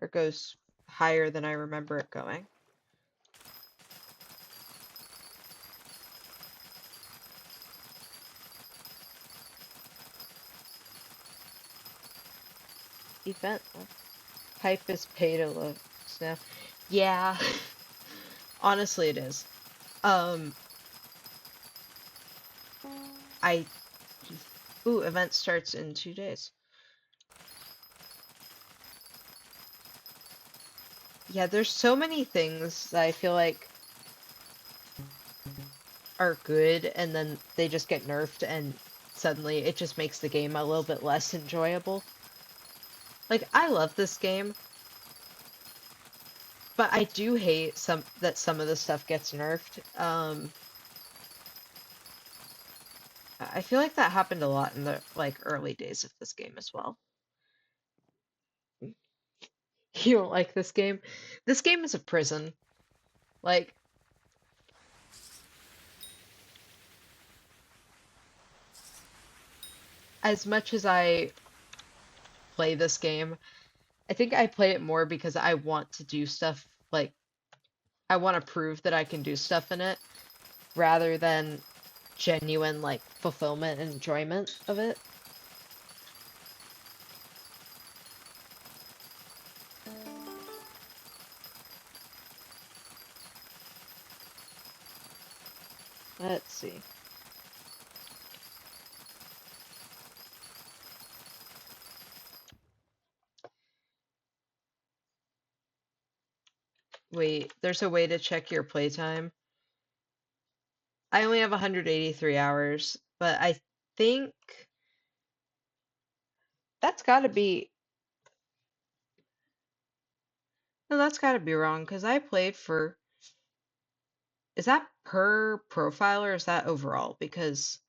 or goes higher than I remember it going. Event. Hype is pay to look now. Yeah. Honestly, it is. I. Ooh, event starts in 2 days. Yeah, there's so many things that I feel like are good, and then they just get nerfed, and suddenly it just makes the game a little bit less enjoyable. Like, I love this game, but I do hate that some of the stuff gets nerfed. I feel like that happened a lot in the early days of this game as well. You don't like this game? This game is a prison. Like, as much as I play this game, I think I play it more because I want to do stuff, like, I want to prove that I can do stuff in it, rather than genuine, like, fulfillment and enjoyment of it. Let's see. Wait, there's a way to check your playtime. I only have 183 hours, but I think that's gotta be, no, that's gotta be wrong, because I played for, is that per profile or is that overall? Because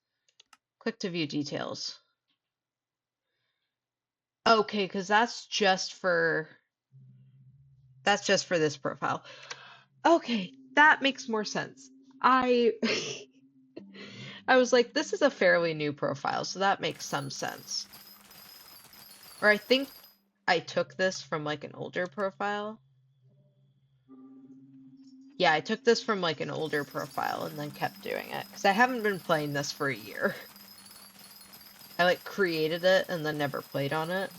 click to view details. Okay, because that's just for this profile. Okay, that makes more sense. I I was like, this is a fairly new profile, so that makes some sense. Or I think I took this from like an older profile. Yeah, I took this from like an older profile and then kept doing it, because I haven't been playing this for a year. I like created it and then never played on it.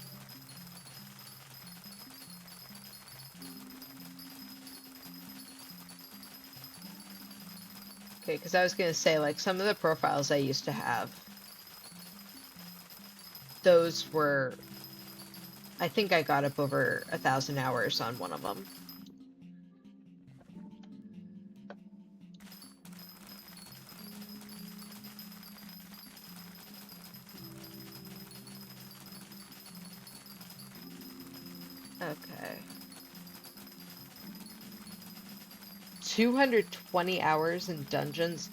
Okay, because I was gonna say, like, some of the profiles I used to have, those were, I think I got up over 1,000 hours on one of them. Okay. 220 hours in dungeons.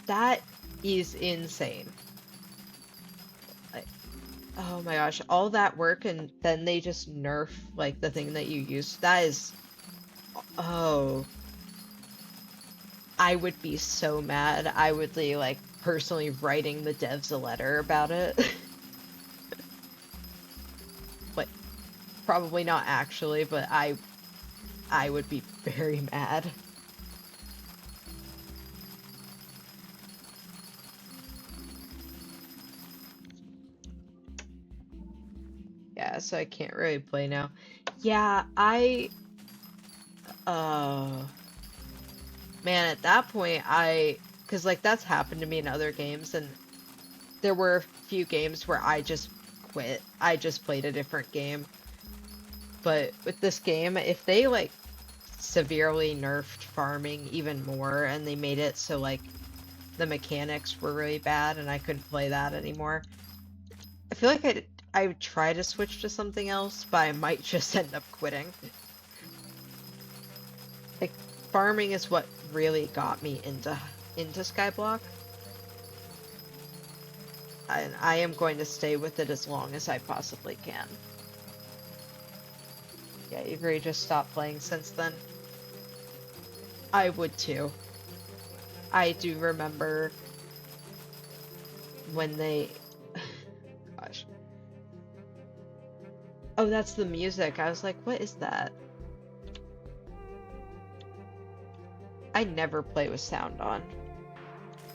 That is insane. Like, oh my gosh, all that work and then they just nerf like the thing that you use. That is, oh, I would be so mad. I would be like personally writing the devs a letter about it. Like, probably not actually, but I would be very mad. so I can't really play now. Yeah, uh, man, at that point, cause like that's happened to me in other games, and there were a few games where I just quit. I just played a different game. But with this game, if they like severely nerfed farming even more and they made it so like the mechanics were really bad and I couldn't play that anymore, I feel like I would try to switch to something else, but I might just end up quitting. Like farming is what really got me into Skyblock, and I am going to stay with it as long as I possibly can. Yeah, Avery just stopped playing since then. I would too. I do remember when they gosh. Oh, that's the music. I was like, what is that? I never play with sound on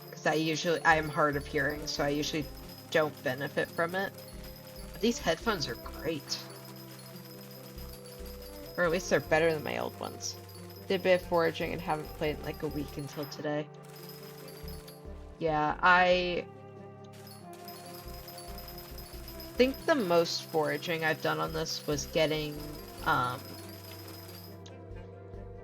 because I am hard of hearing, so I usually don't benefit from it. But these headphones are great. Or at least they're better than my old ones. Did a bit of foraging and haven't played in like a week until today. Yeah, I think the most foraging I've done on this was getting,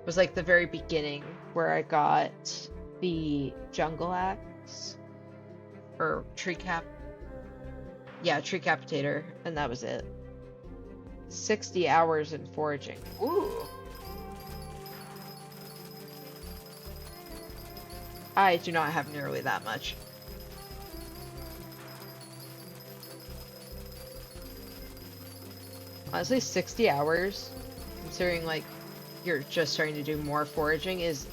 was like the very beginning where I got the jungle axe or tree capitator, and that was it. 60 hours in foraging. Ooh. I do not have nearly that much. Honestly, 60 hours, considering like you're just starting to do more foraging, is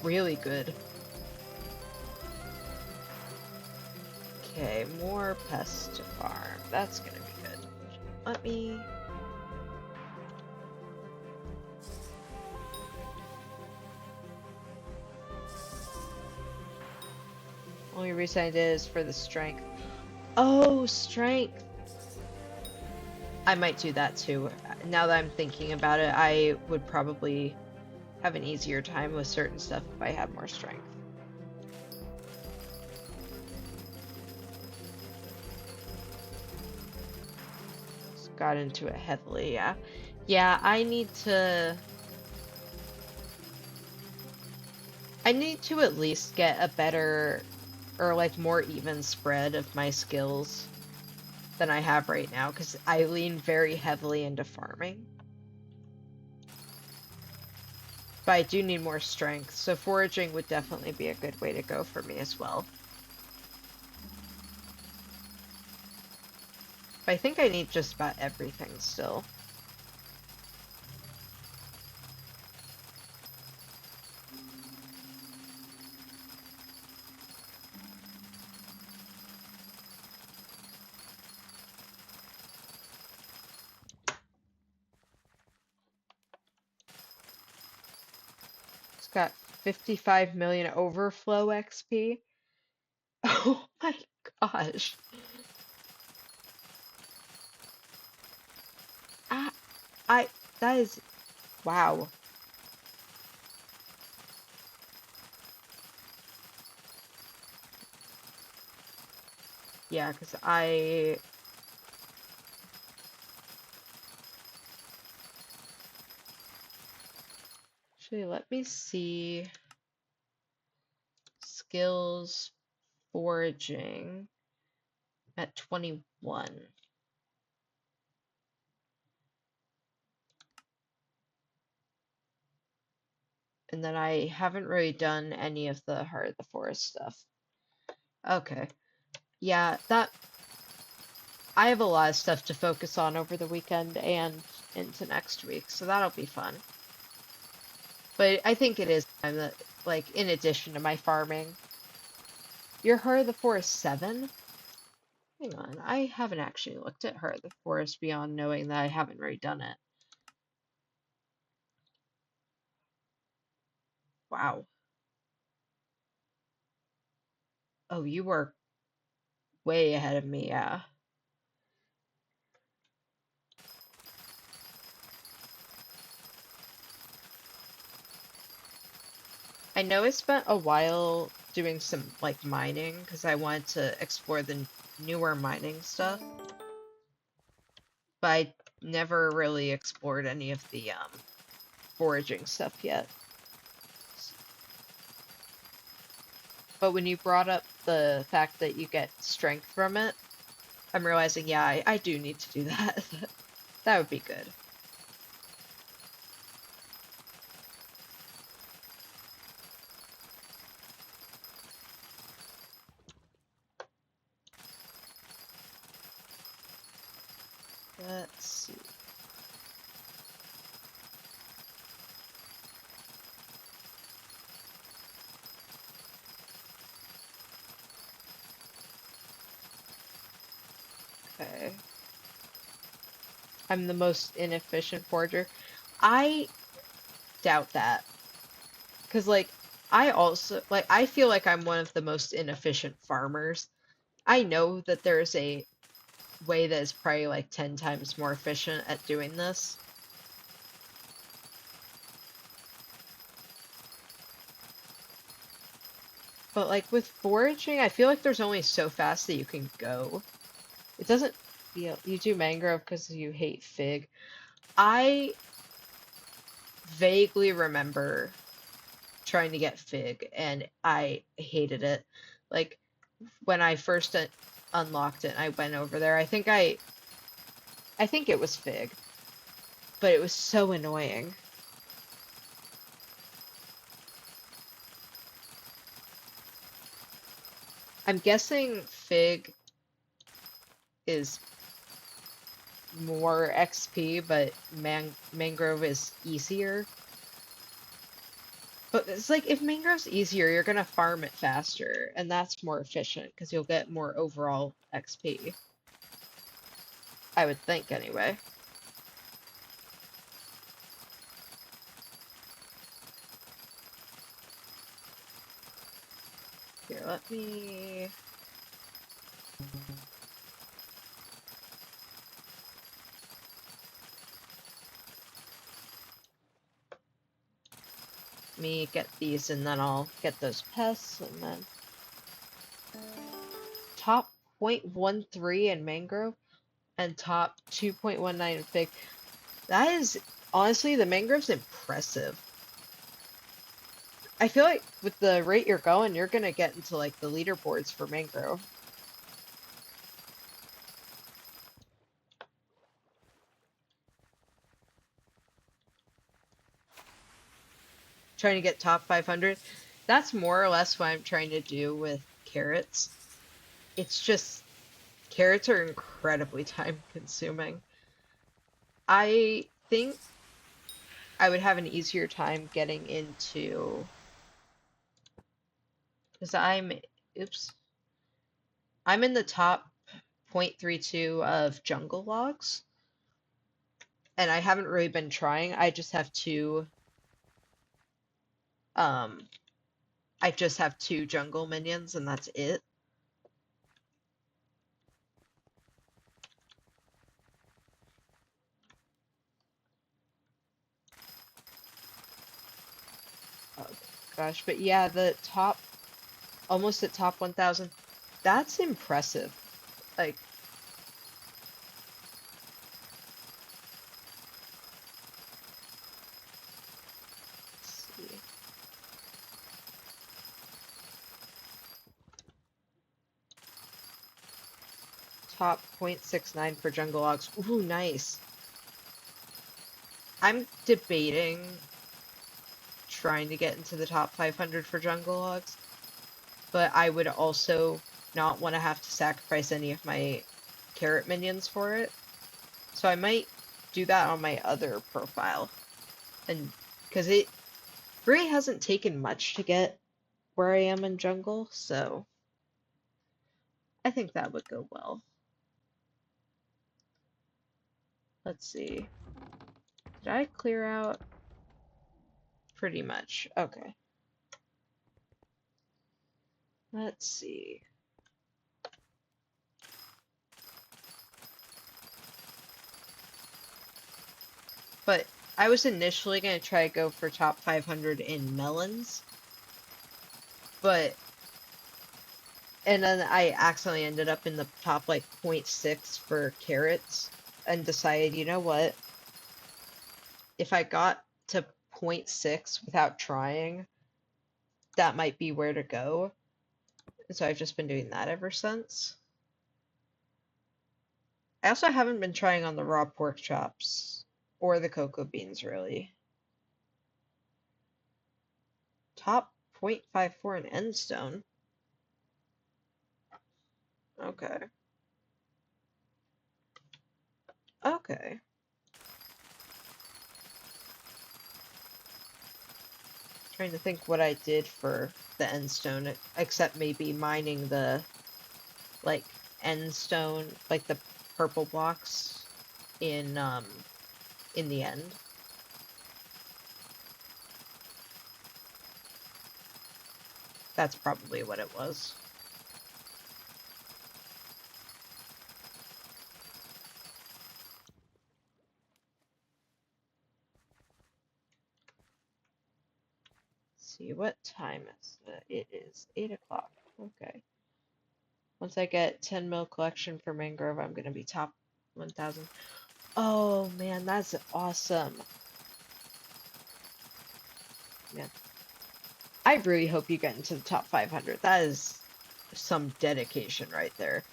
really good. Okay, more pests to farm. That's gonna be good. Let me... Only reason I did is for the strength. Oh, strength! I might do that too. Now that I'm thinking about it, I would probably have an easier time with certain stuff if I had more strength. Just got into it heavily, yeah. Yeah, I need to at least get a better or like more even spread of my skills than I have right now, because I lean very heavily into farming. But I do need more strength, so foraging would definitely be a good way to go for me as well. But I think I need just about everything still. It's got 55 million overflow XP. Oh my gosh. I, that is, wow. Yeah, because actually, let me see. Skills foraging at 21. And then I haven't really done any of the Heart of the Forest stuff. Okay. Yeah, that I have a lot of stuff to focus on over the weekend and into next week, so that'll be fun. But I think it is time that, like, in addition to my farming, your Heart of the Forest 7? Hang on, I haven't actually looked at Heart of the Forest beyond knowing that I haven't really done it. Wow. Oh, you were way ahead of me, yeah. I know I spent a while doing some like mining because I wanted to explore the newer mining stuff, but I never really explored any of the foraging stuff yet. But when you brought up the fact that you get strength from it, I'm realizing, yeah, I do need to do that. That would be good. Let's see. Okay. I'm the most inefficient forager. I doubt that. Because, like, I also, like, I feel like I'm one of the most inefficient farmers. I know that there's a way that is probably like 10 times more efficient at doing this. But, like, with foraging, I feel like there's only so fast that you can go. It doesn't feel. You do mangrove because you hate fig. I vaguely remember trying to get fig and I hated it. Like when I first unlocked it, I went over there. I think it was fig, but it was so annoying. I'm guessing fig is more XP, but mangrove is easier. But it's like if mangrove's easier, you're gonna farm it faster, and that's more efficient because you'll get more overall XP. I would think anyway. Here, let me get these and then I'll get those pests and then top 0.13 in mangrove and top 2.19 in fig. That is honestly the mangrove's impressive. I feel like with the rate you're going, you're gonna get into like the leaderboards for mangrove. Trying to get top 500. That's more or less what I'm trying to do with carrots. It's just carrots are incredibly time consuming. I think I would have an easier time getting into because oops, I'm in the top 0.32 of jungle logs, and I haven't really been trying. Um, I just have two jungle minions, and that's it. Oh gosh, but yeah, the top, almost at top 1,000, that's impressive. Like, let's see. Top 0.69 for jungle logs. Ooh, nice. I'm debating trying to get into the top 500 for jungle logs, but I would also not want to have to sacrifice any of my carrot minions for it. So I might do that on my other profile. And because it really hasn't taken much to get where I am in jungle, so I think that would go well. Let's see. Did I clear out? Pretty much. Okay. Let's see. But I was initially going to try to go for top 500 in melons, But and then I accidentally ended up in the top like 0.6 for carrots and decided, you know what? If I got to 0.6 without trying, that might be where to go. And so I've just been doing that ever since. I also haven't been trying on the raw pork chops or the cocoa beans really. Top 0.54 in Endstone. Okay. Okay. Trying to think what I did for the Endstone, except maybe mining the like Endstone, like the purple blocks in the end. That's probably what it was. Let's see, what time is it? It is 8 o'clock. Okay. Once I get 10 mil collection for mangrove, I'm gonna be top 1,000. Oh man, that's awesome. Man, I really hope you get into the top 500. That is some dedication right there.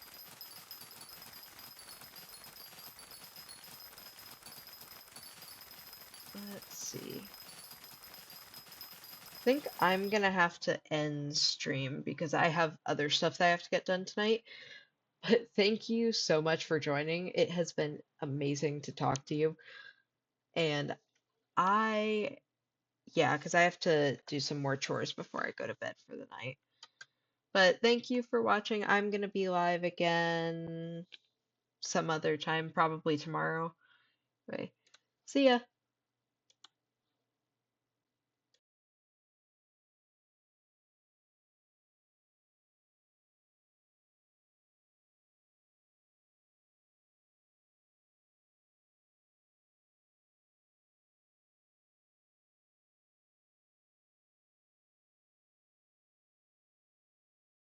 Let's see. I think I'm gonna have to end stream because I have other stuff that I have to get done tonight. But thank you so much for joining. It has been amazing to talk to you. And I, yeah, because I have to do some more chores before I go to bed for the night. But thank you for watching. I'm gonna be live again some other time, probably tomorrow. Right. See ya.